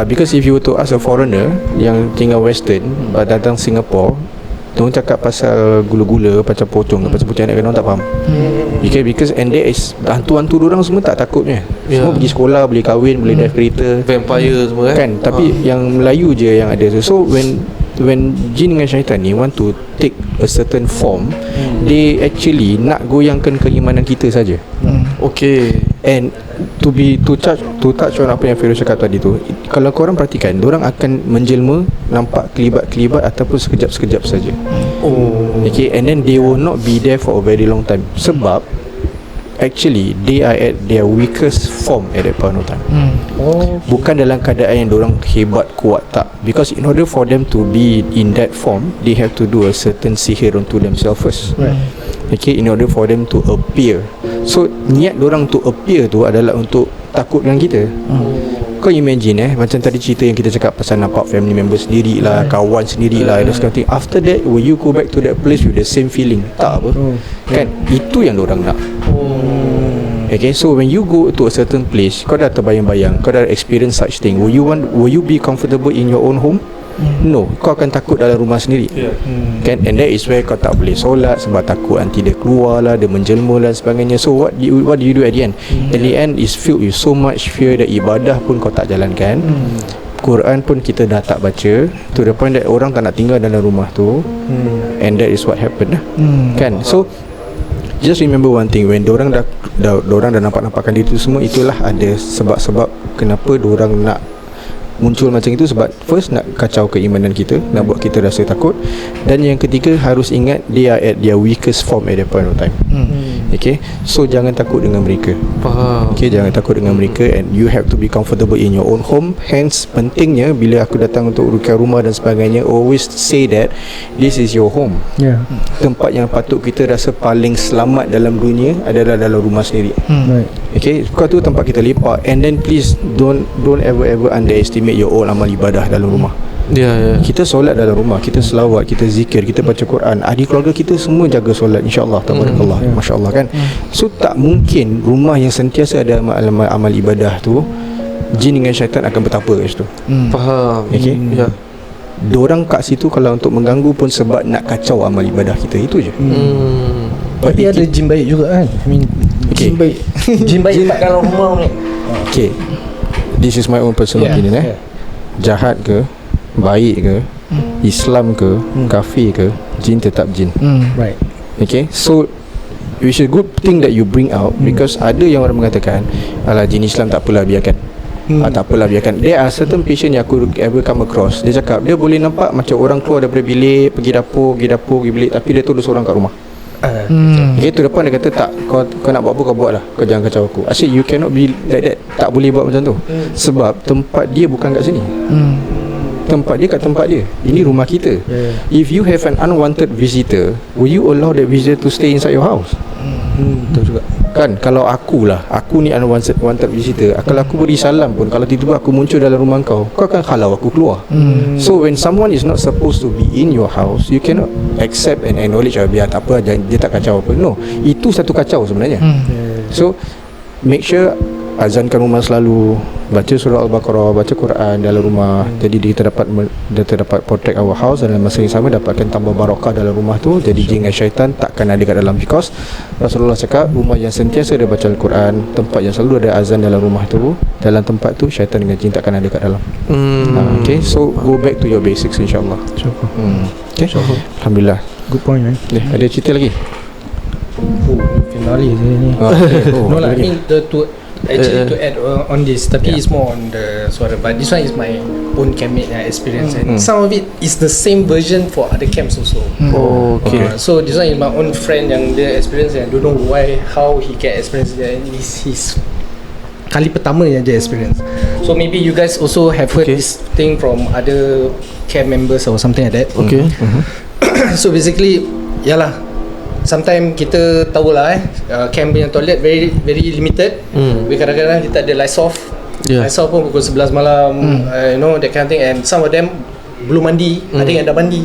Because if you were to ask a foreigner yang tinggal western datang Singapore, diorang cakap pasal gula-gula, pasal pocong, pasal pontianak, kan orang tak faham. Because and there is hantu-hantu diorang semua tak takutnya. Semua pergi sekolah, boleh kahwin, boleh drive kereta, vampire semua kan. Tapi yang Melayu je yang ada. So when jin dengan syaitan ni want to take a certain form, they actually nak goyangkan keimanan kita saja. And to touch on apa yang Feroz cakap tadi tu, kalau korang perhatikan, diorang akan menjelma nampak kelibat-kelibat ataupun sekejap-sekejap saja. Okay, and then they will not be there for a very long time. Sebab actually they are at their weakest form at that point of time. Bukan dalam keadaan yang diorang hebat, kuat, tak. Because in order for them to be in that form, they have to do a certain sihir unto themselves first. Okay, in order for them to appear. So niat diorang to appear tu adalah untuk takut dengan kita. Kau imagine macam tadi cerita yang kita cakap pasal nampak family member sendiri lah, kawan sendiri lah, and thing. After that, will you go back to that place with the same feeling? Tak apa. Kan itu yang diorang nak. Okay, so when you go to a certain place, kau dah terbayang-bayang, kau dah experience such thing, will you be comfortable in your own home? No, kau akan takut dalam rumah sendiri. Kan? And that is where kau tak boleh solat sebab takut nanti dia keluar lah, dia menjelma dan sebagainya. So what do you do at the end? At the end is filled with so much fear that ibadah pun kau tak jalankan, Quran pun kita dah tak baca, to the point that orang tak nak tinggal dalam rumah tu. And that is what happened lah. Kan? So just remember one thing, when diorang dah nampak-nampakkan diri tu semua, itulah ada sebab-sebab kenapa diorang nak muncul macam itu. Sebab first nak kacau keimanan kita, nak buat kita rasa takut. Dan yang ketiga, harus ingat they are at their weakest form at that point of time. Okay, so jangan takut dengan mereka. Okay, jangan takut dengan mereka, and you have to be comfortable in your own home. Hence pentingnya bila aku datang untuk rukyah rumah dan sebagainya, always say that this is your home. Tempat yang patut kita rasa paling selamat dalam dunia adalah dalam rumah sendiri. Okay, kau tu tempat kita lepak. And then please don't ever underestimate make your own amal ibadah dalam rumah. Kita solat dalam rumah, kita selawat, kita zikir, kita baca Quran. Ahli keluarga kita semua jaga solat, insya-Allah, tabarakallah, masya-Allah kan. So tak mungkin rumah yang sentiasa ada amal ibadah tu, jin dengan syaitan akan bertapa kat situ. Faham. Okay? Diorang kat situ kalau untuk mengganggu pun sebab nak kacau amal ibadah kita, itu je. Tapi ada jin baik juga kan. I mean, okay. Jin baik kat dalam rumah ni. Okay, this is my own personal opinion. Jahat ke, baik ke, Islam ke, kafir ke, jin tetap jin. Right. Okay, so which is good thing that you bring out, because ada yang orang mengatakan, alah, jin Islam tak apalah, biarkan. Tak apalah, biarkan. There are certain patient yang aku ever come across, dia cakap dia boleh nampak macam orang keluar daripada bilik, pergi dapur, pergi bilik, tapi dia tulis orang kat rumah. Okay, tu depan dia kata, tak, kau nak buat apa kau buat lah, kau jangan kacau aku. I say you cannot be like that. Tak boleh buat macam tu. Sebab tempat dia bukan kat sini. Tempat dia kat tempat dia. Ini rumah kita. If you have an unwanted visitor, will you allow that visitor to stay inside your house? Betul juga kan. Kalau aku ni unwanted visitor, kalau aku beri salam pun, kalau tiba-tiba aku muncul dalam rumah kau akan halau aku keluar. So when someone is not supposed to be in your house, you cannot accept and acknowledge, biar tak apa, dia tak kacau apa. No, itu satu kacau sebenarnya. So make sure azankan rumah selalu, baca surah Al-Baqarah, baca Quran dalam rumah. Jadi kita dapat protect our house, dan dalam masa yang sama dapatkan tambah barakah dalam rumah tu. Jadi jin dan syaitan takkan ada kat dalam, because Rasulullah cakap rumah yang sentiasa ada baca Al-Quran, tempat yang selalu ada azan dalam rumah tu, dalam tempat tu syaitan dengan jin takkan ada kat dalam. Okay, so go back to your basics, insyaAllah. Okay, alhamdulillah. Good point, man. Ada cerita lagi? Finale saya ni. No lah, I mean to add on this, tapi it's more on the suara, but this one is my own campmate experience, and some of it is the same version for other camps also. So this one is my own friend yang dia experience, and I don't know how he can experience that. This his kali pertama yang dia experience. So maybe you guys also have heard this thing from other camp members or something like that. So basically, yalah, sometimes kita tahulah camp punya toilet very very limited. Kadang-kadang kita ada lights off. Lights off pun pukul 11 malam, you know, that kind of thing. And some of them belum mandi, ada yang dah mandi.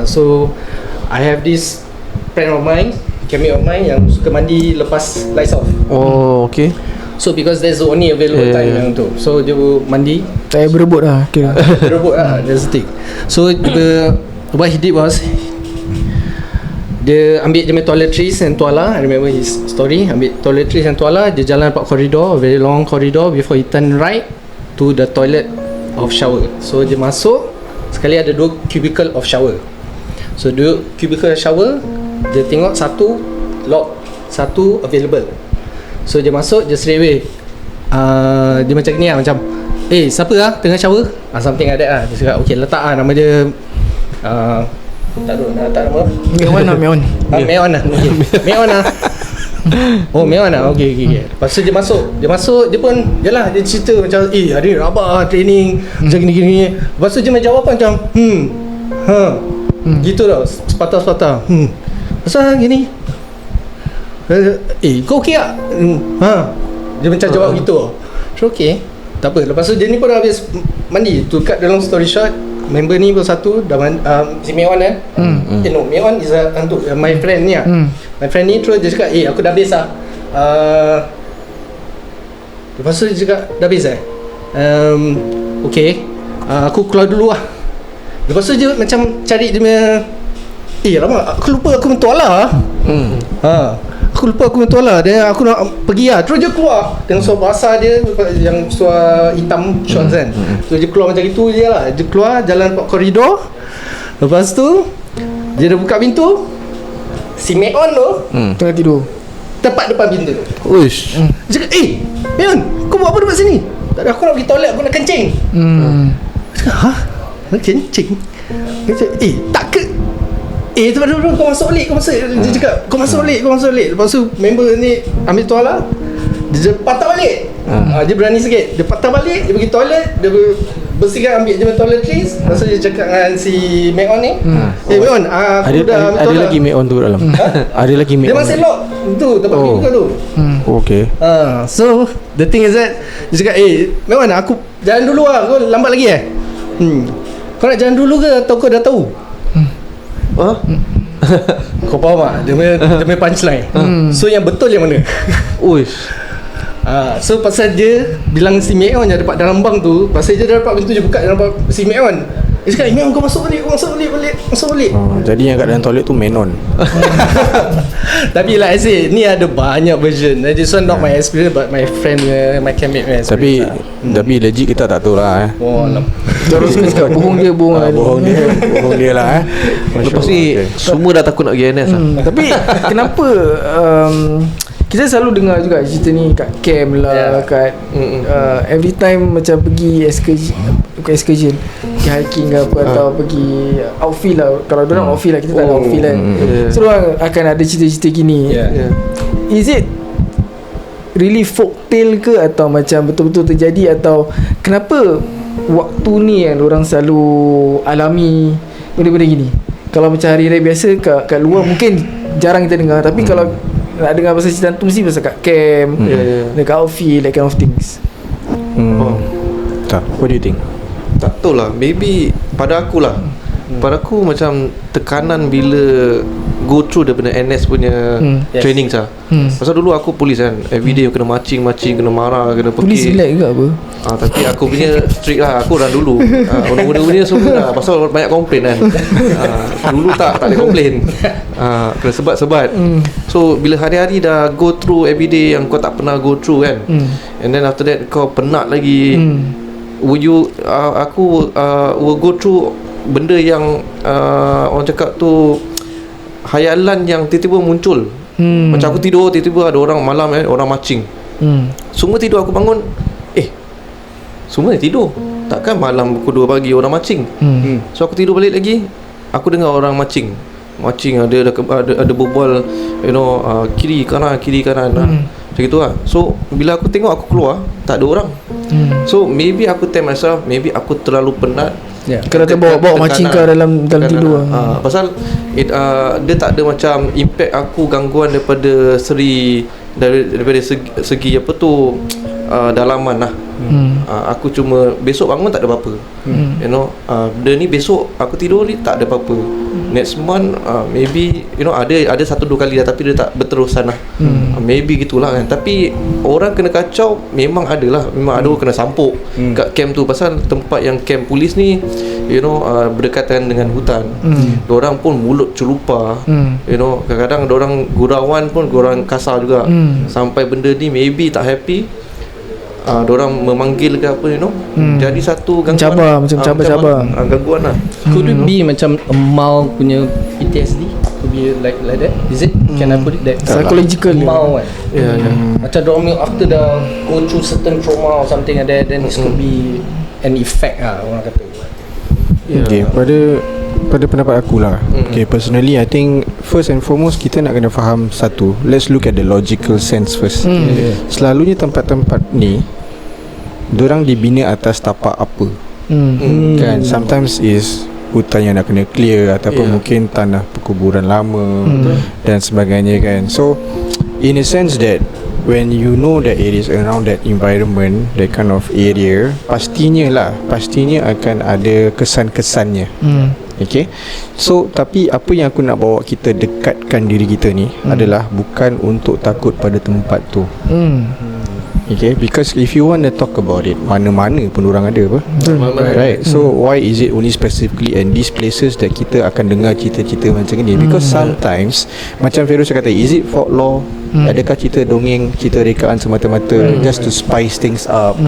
So I have this friend of mine, campmate of mine, yang suka mandi lepas lights off. So because that's the only available time yang tu, so dia mandi. Saya berebut lah kira. Berebut lah, that's the thing. So what he did was, dia ambil dia punya toiletries and tuala. I remember his story. Ambil toiletries and tuala, dia jalan 4 koridor, very long corridor, before he turn right to the toilet of shower. So dia masuk, sekali ada 2 cubicle of shower. So 2 cubicle of shower, dia tengok satu lock, satu available. So dia masuk, dia straight away dia macam ni lah, macam siapa lah tengah shower, something like that lah. Dia cakap okay, letak lah nama dia, tak tahu nak letak nama. Meon lah, Meon. Meon lah. Meon lah. Oh, Meon lah. Okay. Lepas tu dia masuk, dia pun yalah, dia cerita macam hari ni rabak training macam gini. Lepas tu dia menjawab macam gitu tau, sepatah-sepatah. Pasal gini, kau okey tak? Dia macam jawab gitu. So okay, tak apa. Lepas tu dia ni pun dah habis mandi. To cut the long story short, member ni pun satu dah si Meon no, Meon is my friend ni lah. My friend ni terus dia cakap aku dah habis lah. Lepas tu dia cakap dah habis okay, aku keluar dulu lah. Lepas tu dia macam cari dia punya lama, aku lupa aku mentuala. Aku lupa aku mentuala, dan aku nak pergi lah. Terus dia keluar dengan suara basah dia, yang suara hitam shorts kan. So dia keluar macam itu je lah. Dia keluar jalan koridor. Lepas tu dia dah buka pintu, si Meon tu tengah tidur tepat depan pintu tu. Uish. Dia cakap Meon, kau buat apa dekat sini? Tak ada, aku nak pergi toilet, aku nak kencing. Dia cakap nak kencing? Dia cakap tak ke, tempat dulu, kau masuk balik. Dia cakap kau masuk balik. Lepas tu member ni ambil tuala, dia patah balik. Dia berani sikit, dia patah balik, dia pergi toilet, dia bersihkan ambil je toiletries. Lepas tu dia cakap dengan si Meon ni, Meon, aku dah ada lagi make on tu dalam. Ada lagi make dia on. masih lock tu tempat pergi buka tu. Okay. So the thing is that dia cakap, Meon, aku jalan dulu lah, kau lambat lagi kau nak jalan dulu ke atau kau dah tahu? Kau faham tak? Dia punya punchline. So yang betul yang mana? Uish. So pasal dia bilang si Meon yang dapat dalam bank tu, pasal dia dapat pintu je buka, dia dapat si Meon. Dia cakap, Meon kau masuk balik, masuk balik. Jadi yang kat dalam toilet tu menon. Tapi like I say, ni ada banyak version. This one not my experience, but my friend, my campmate experience. Tapi legit kita tak tahu lah. Terus cakap bohong Bohong dia lah. Lepas ni semua dah takut nak pergi NS lah. Tapi kenapa kita selalu dengar juga cerita ni kat camp lah, kat every time macam pergi excursion, pergi hiking ke apa, atau pergi outfield lah. Kalau diorang outfield lah, kita tak ada outfield kan. So diorang akan ada cerita-cerita gini. Is it really folk tale ke, atau macam betul-betul terjadi, atau kenapa waktu ni yang diorang selalu alami benda-benda gini? Kalau macam hari-hari biasa kat luar mungkin jarang kita dengar, tapi kalau nak dengar pasal cerita tu mesti pasal kat camp, dekat outfield, that kind of things. Tak, what do you think? Tak tahu lah, maybe pada aku lah, pada aku macam tekanan bila go through daripada NS punya training sah. Pasal dulu aku polis kan, everyday kena macing, kena marah, kena pergi. Polis relax ke apa? Tapi aku punya strict lah, aku dah dulu benda-benda semua dah, pasal banyak komplain kan. Dulu tak ada komplain, kena sebat-sebat. So bila hari-hari dah go through everyday yang kau tak pernah go through kan, and then after that kau penat lagi, aku will go through benda yang orang cakap tu hayalan yang tiba-tiba muncul. Macam aku tidur, tiba-tiba ada orang malam orang macing. Semua tidur, aku bangun, semua tidur. Takkan malam pukul 2 pagi orang macing. So aku tidur balik lagi, aku dengar orang macing, ada berbual, kiri kanan macam gitu lah. So bila aku tengok, aku keluar, tak ada orang. So maybe aku tell myself, maybe aku terlalu penat. Kena bawa macing kau dalam tidur. Pasal dia tak ada macam impact aku, gangguan daripada segi apa tu, dalaman lah. Aku cuma besok bangun tak ada apa-apa. Benda ni besok aku tidur ni tak ada apa-apa. Next month maybe ada 1-2 kali dah, tapi dia tak berterusan lah. Maybe gitulah kan. Tapi orang kena kacau memang ada orang kena sampuk kat camp tu. Pasal tempat yang camp polis ni berdekatan dengan hutan. Diorang pun mulut celupa. Kadang-kadang diorang gurauan pun gurauan kasar juga. Sampai benda ni maybe tak happy, diorang memanggil ke apa, jadi satu gangguan, cabar gangguan lah. Could it be macam a mild punya PTSD? Could be like that? Is it? Can I put it that? Psychological mild kan? Macam diorang after dah go through certain trauma or something like that, then it could be an effect lah, orang kata. Okay, pada pendapat aku lah, okay, personally I think first and foremost kita nak kena faham satu, let's look at the logical sense first. Selalunya tempat-tempat ni dorang dibina atas tapak apa, kan? Sometimes is hutan yang nak kena clear, ataupun mungkin tanah perkuburan lama dan sebagainya kan. So in a sense that when you know that it is around that environment, that kind of area, pastinya akan ada kesan-kesannya. Okay. So tapi apa yang aku nak bawa kita dekatkan diri kita ni adalah bukan untuk takut pada tempat tu. Okay, because if you want to talk about it, mana-mana pun orang ada apa, right? So why is it only specifically in these places that kita akan dengar cerita-cerita macam ni? Because sometimes macam Feroz kata, is it folklore? Adakah cerita dongeng, cerita rekaan semata-mata just to spice things up,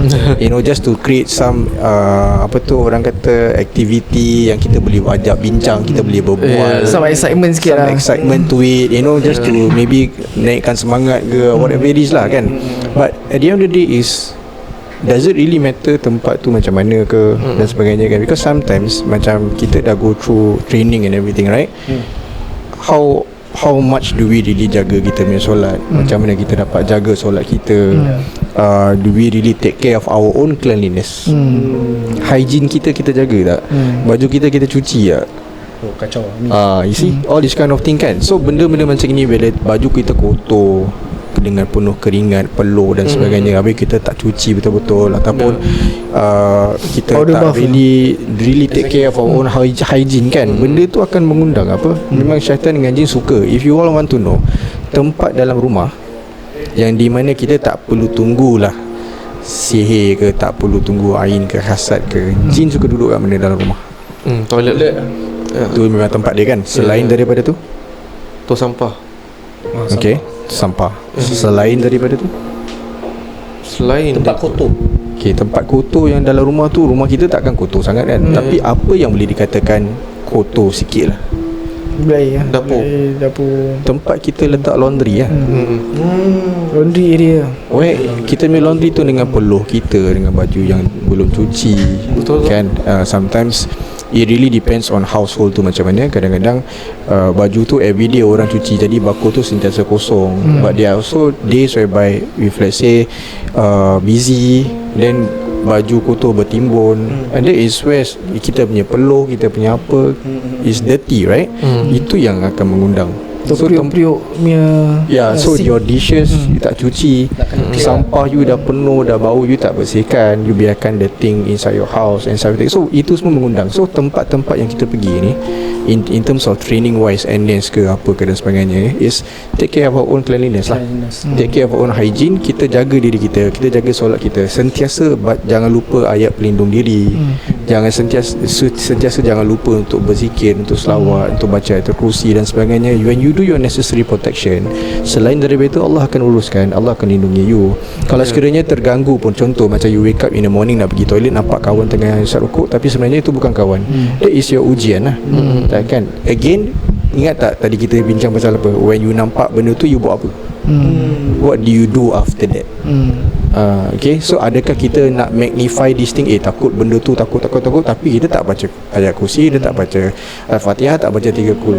just to create some orang kata activity yang kita boleh ajak bincang, kita boleh berbual, some excitement sikit lah, excitement to it, just to maybe naikkan semangat ke, whatever it is lah kan. But at the end of the day is, does it really matter tempat tu macam mana ke dan sebagainya kan? Because sometimes macam kita dah go through training and everything, right? How much do we really jaga kita punya solat? Macam mana kita dapat jaga solat kita? do we really take care of our own cleanliness? Hygiene kita jaga tak? Baju kita cuci tak? Oh, kacau You see all this kind of thing kan. So benda-benda macam ni, bila baju kita kotor dengan penuh keringat, peluh dan sebagainya, habis kita tak cuci betul-betul, ataupun kita tak really take care of our own hygiene kan, benda tu akan mengundang apa, memang syaitan dengan jin suka. If you all want to know, tempat dalam rumah yang di mana kita tak perlu tunggulah sihir ke, tak perlu tunggu ain ke, hasad ke, jin suka duduk kat mana dalam rumah? Toilet. Tu memang tempat dia kan. Selain daripada tu, Tong sampah. okay, sampah. Selain daripada tu, Selain tempat kotor. okay, tempat kotor yang dalam rumah tu, rumah kita takkan kotor sangat kan, tapi apa yang boleh dikatakan kotor sikit lah? Belai lah. Dapur. Dapur. Tempat kita letak laundry lah. Laundry area. Kita punya laundry tu dengan peluh kita, dengan baju yang belum cuci. Betul kan. Sometimes it really depends on household tu macam mana. Kadang-kadang baju tu everyday orang cuci, jadi bakul tu sentiasa kosong. But there are also days whereby if let's say busy, then baju kotor bertimbun, and that is where kita punya peluh, kita punya apa is dirty, right? Itu yang akan mengundang. So periuk-periuk punya so sink. your dishes you tak cuci, sampah you dah penuh, dah bau, you tak bersihkan, you biarkan the thing inside your house and everything. So itu semua mengundang. So tempat-tempat yang kita pergi ni, in terms of training wise, NS ke apa ke dan sebagainya, is take care of our own cleanliness lah. Take care of our own hygiene. Kita jaga diri kita, kita jaga solat kita sentiasa. Jangan lupa ayat pelindung diri. Jangan sentiasa jangan lupa untuk berzikir, untuk selawat, untuk baca ayatul kursi dan sebagainya. When you do your necessary protection, selain daripada itu, Allah akan uruskan, Allah akan lindungi you. Kalau sekiranya terganggu pun, contoh macam you wake up in the morning nak pergi toilet, nampak kawan tengah isyak rukuk, tapi sebenarnya itu bukan kawan, that is your ujian lah. Kan, again, ingat tak tadi kita bincang pasal apa? When you nampak benda tu, you buat apa? What do you do after that? Okay, so adakah kita nak magnify this thing, takut benda tu, takut, tapi kita tak baca ayat kursi, kita tak baca Al-Fatihah, tak baca 3 kul,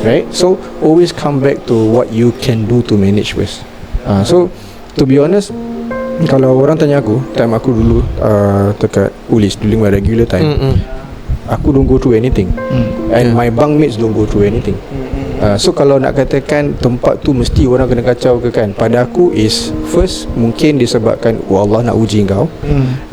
right? So always come back to what you can do to manage first. So to be honest, kalau orang tanya aku, time aku dulu dekat polis, during my regular time, aku don't go through anything, and my bunkmates don't go through anything. So kalau nak katakan tempat tu mesti orang kena kacau ke kan, pada aku is first, mungkin disebabkan Allah nak uji kau.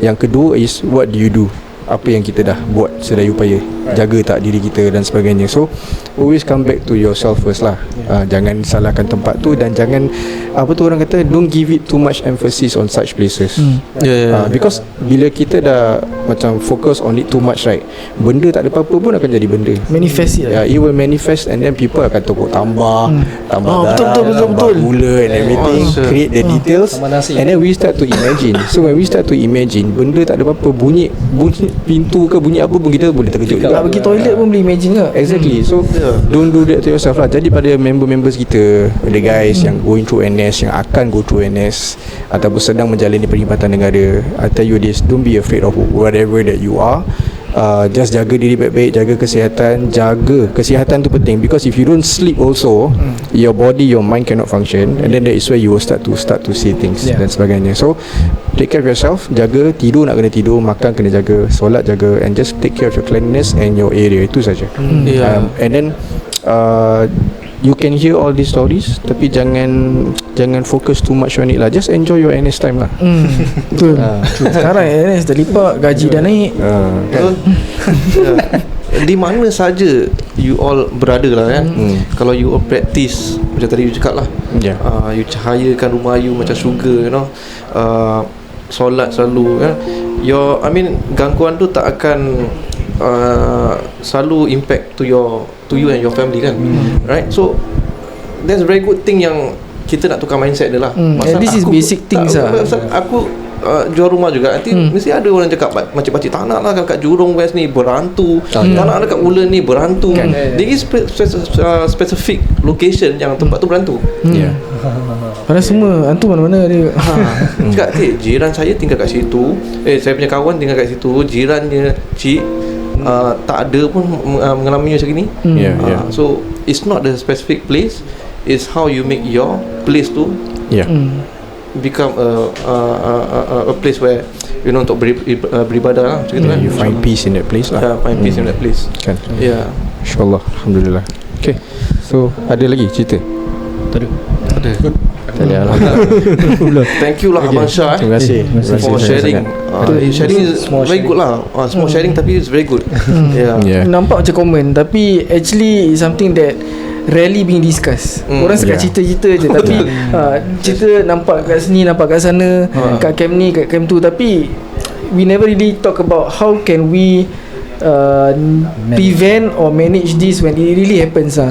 Yang kedua is what do you do, apa yang kita dah buat sedaya upaya, jaga tak diri kita dan sebagainya. So always come back to yourself first lah. Jangan salahkan tempat tu, dan jangan apa tu orang kata, don't give it too much emphasis on such places. Because bila kita dah macam focus on it too much, right, benda tak ada apa-apa pun akan jadi benda, manifest it. It will manifest, and then people akan tokok tambah betul. tambah gula and everything, create the details, and then we start to imagine. So when we start to imagine, benda tak ada apa-apa, bunyi pintu ke bunyi apa pun, kita boleh terkejut juga. Nak pergi toilet pun boleh imagine ke? Exactly. So don't do that to yourself lah. Jadi pada members kita, the guys yang going through NS, yang akan go through NS, ataupun sedang menjalani perkhidmatan negara, I tell you this, don't be afraid of whatever that you are. Just jaga diri baik-baik, jaga kesihatan tu penting, because if you don't sleep also, your body, your mind cannot function, and then that is where you will start to see things dan sebagainya. So take care of yourself, jaga tidur, nak kena tidur, makan kena jaga, solat jaga, and just take care of your cleanliness and your area. Itu saja. And then you can hear all these stories, tapi jangan focus too much on it lah. Just enjoy your NS time lah. Betul. Sekarang NS terlipat, gaji dah naik. Di mana saja you all berada lah kan. Kalau you all practice macam tadi you cakap lah, you cahayakan rumah you macam syurga, you know, solat selalu kan, gangguan tu tak akan selalu impact to you and your family kan. Right, so that's a very good thing yang kita nak tukar mindset dia lah. This is basic things lah. Aku jual rumah juga, nanti mesti ada orang cakap makcik-makcik tak nak lah kat Jurong West ni berhantu, tak nak dekat Woodlands ni berhantu. There is specific location yang tempat tu berhantu. Padahal semua hantu mana-mana dia. Cakap, jiran saya tinggal kat situ, saya punya kawan tinggal kat situ, jirannya cik tak ada pun mengalami macam ni. So it's not the specific place, it's how you make your place tu become a place where untuk beribadah lah, macam tu kan. You find peace in that place lah. Find peace in that place. Kan. InsyaAllah. Alhamdulillah. Okay. So ada lagi cerita? Tak ada. Alhamdulillah. Thank you lah Abang Syah Terima kasih for sharing. Sharing is very good lah. Small sharing tapi it's very good. Nampak macam common, tapi actually it's something that rarely being discussed. Orang sekat cerita-cerita je, tapi cerita nampak kat sini, nampak kat sana, kat camp ni, kat camp tu, tapi we never really talk about how can we prevent or manage this when it really happens lah.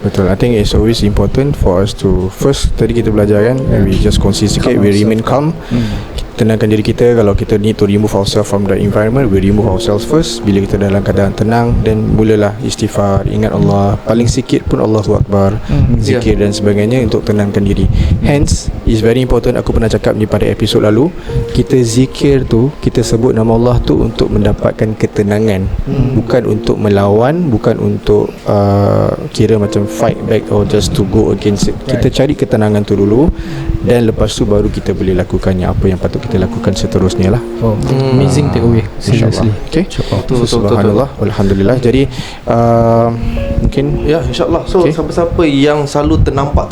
Betul. I think it's always important for us to first, tadi kita belajar kan, we just consistently we remain calm. Tenangkan diri kita. Kalau kita need to remove ourselves from the environment, we remove ourselves first. Bila kita dalam keadaan tenang, dan mulalah istighfar, ingat Allah, paling sikit pun Allahu Akbar, zikir dan sebagainya untuk tenangkan diri. Hence, it's very important, aku pernah cakap ni pada episod lalu, kita zikir tu, kita sebut nama Allah tu untuk mendapatkan ketenangan, bukan untuk melawan, bukan untuk kira macam fight back or just to go against it. Kita cari ketenangan tu dulu, dan lepas tu baru kita boleh lakukannya apa yang patut kita lakukan seterusnya lah. Amazing takeaway. Seriously. Okay. Subhanallah, alhamdulillah. Jadi mungkin insyaAllah. So siapa-siapa yang selalu ternampak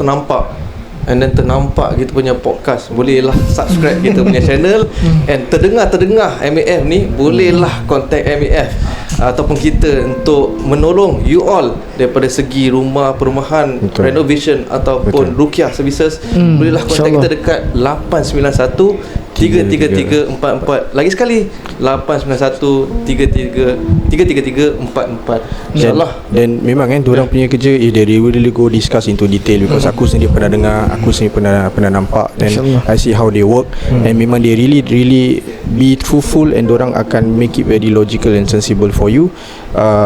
and then ternampak kita punya podcast, bolehlah subscribe kita punya channel, and terdengar MAF ni, bolehlah contact MAF ataupun kita untuk menolong you all daripada segi rumah, perumahan, renovation ataupun ruqyah services. Bolehlah contact kita dekat 891 33344. Lagi sekali 891-333-44. InsyaAllah. Dan memang kan diorang punya kerja, they really go discuss into detail, because aku sendiri pernah dengar, aku sendiri pernah nampak, dan I see how they work, and memang they really be truthful, and diorang akan make it very logical and sensible for you,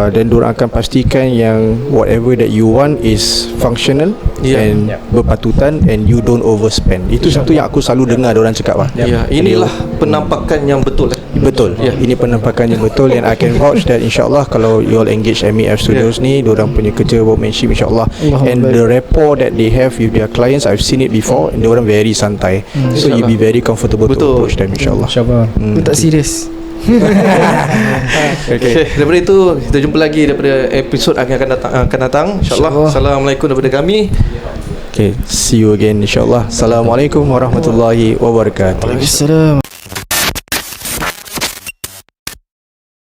dan diorang akan pastikan yang whatever that you want is functional and berpatutan, and you don't overspend. Itu satu yang aku selalu dengar diorang cakap lah. Inilah penampakan yang betul. Betul. Ini penampakan yang betul, and I can vouch that insyaAllah kalau you all engage MAF Studios ni, diorang punya kerja workmanship insyaAllah, and the rapport that they have with their clients, I've seen it before, and diorang very santai, so you be very comfortable to approach them insyaAllah. Itu tak serius. Okay. Daripada itu, kita jumpa lagi daripada episod akan datang insyaAllah. Assalamualaikum daripada kami. Okay, see you again insyaAllah. Assalamualaikum warahmatullahi wabarakatuh. Waalaikumsalam.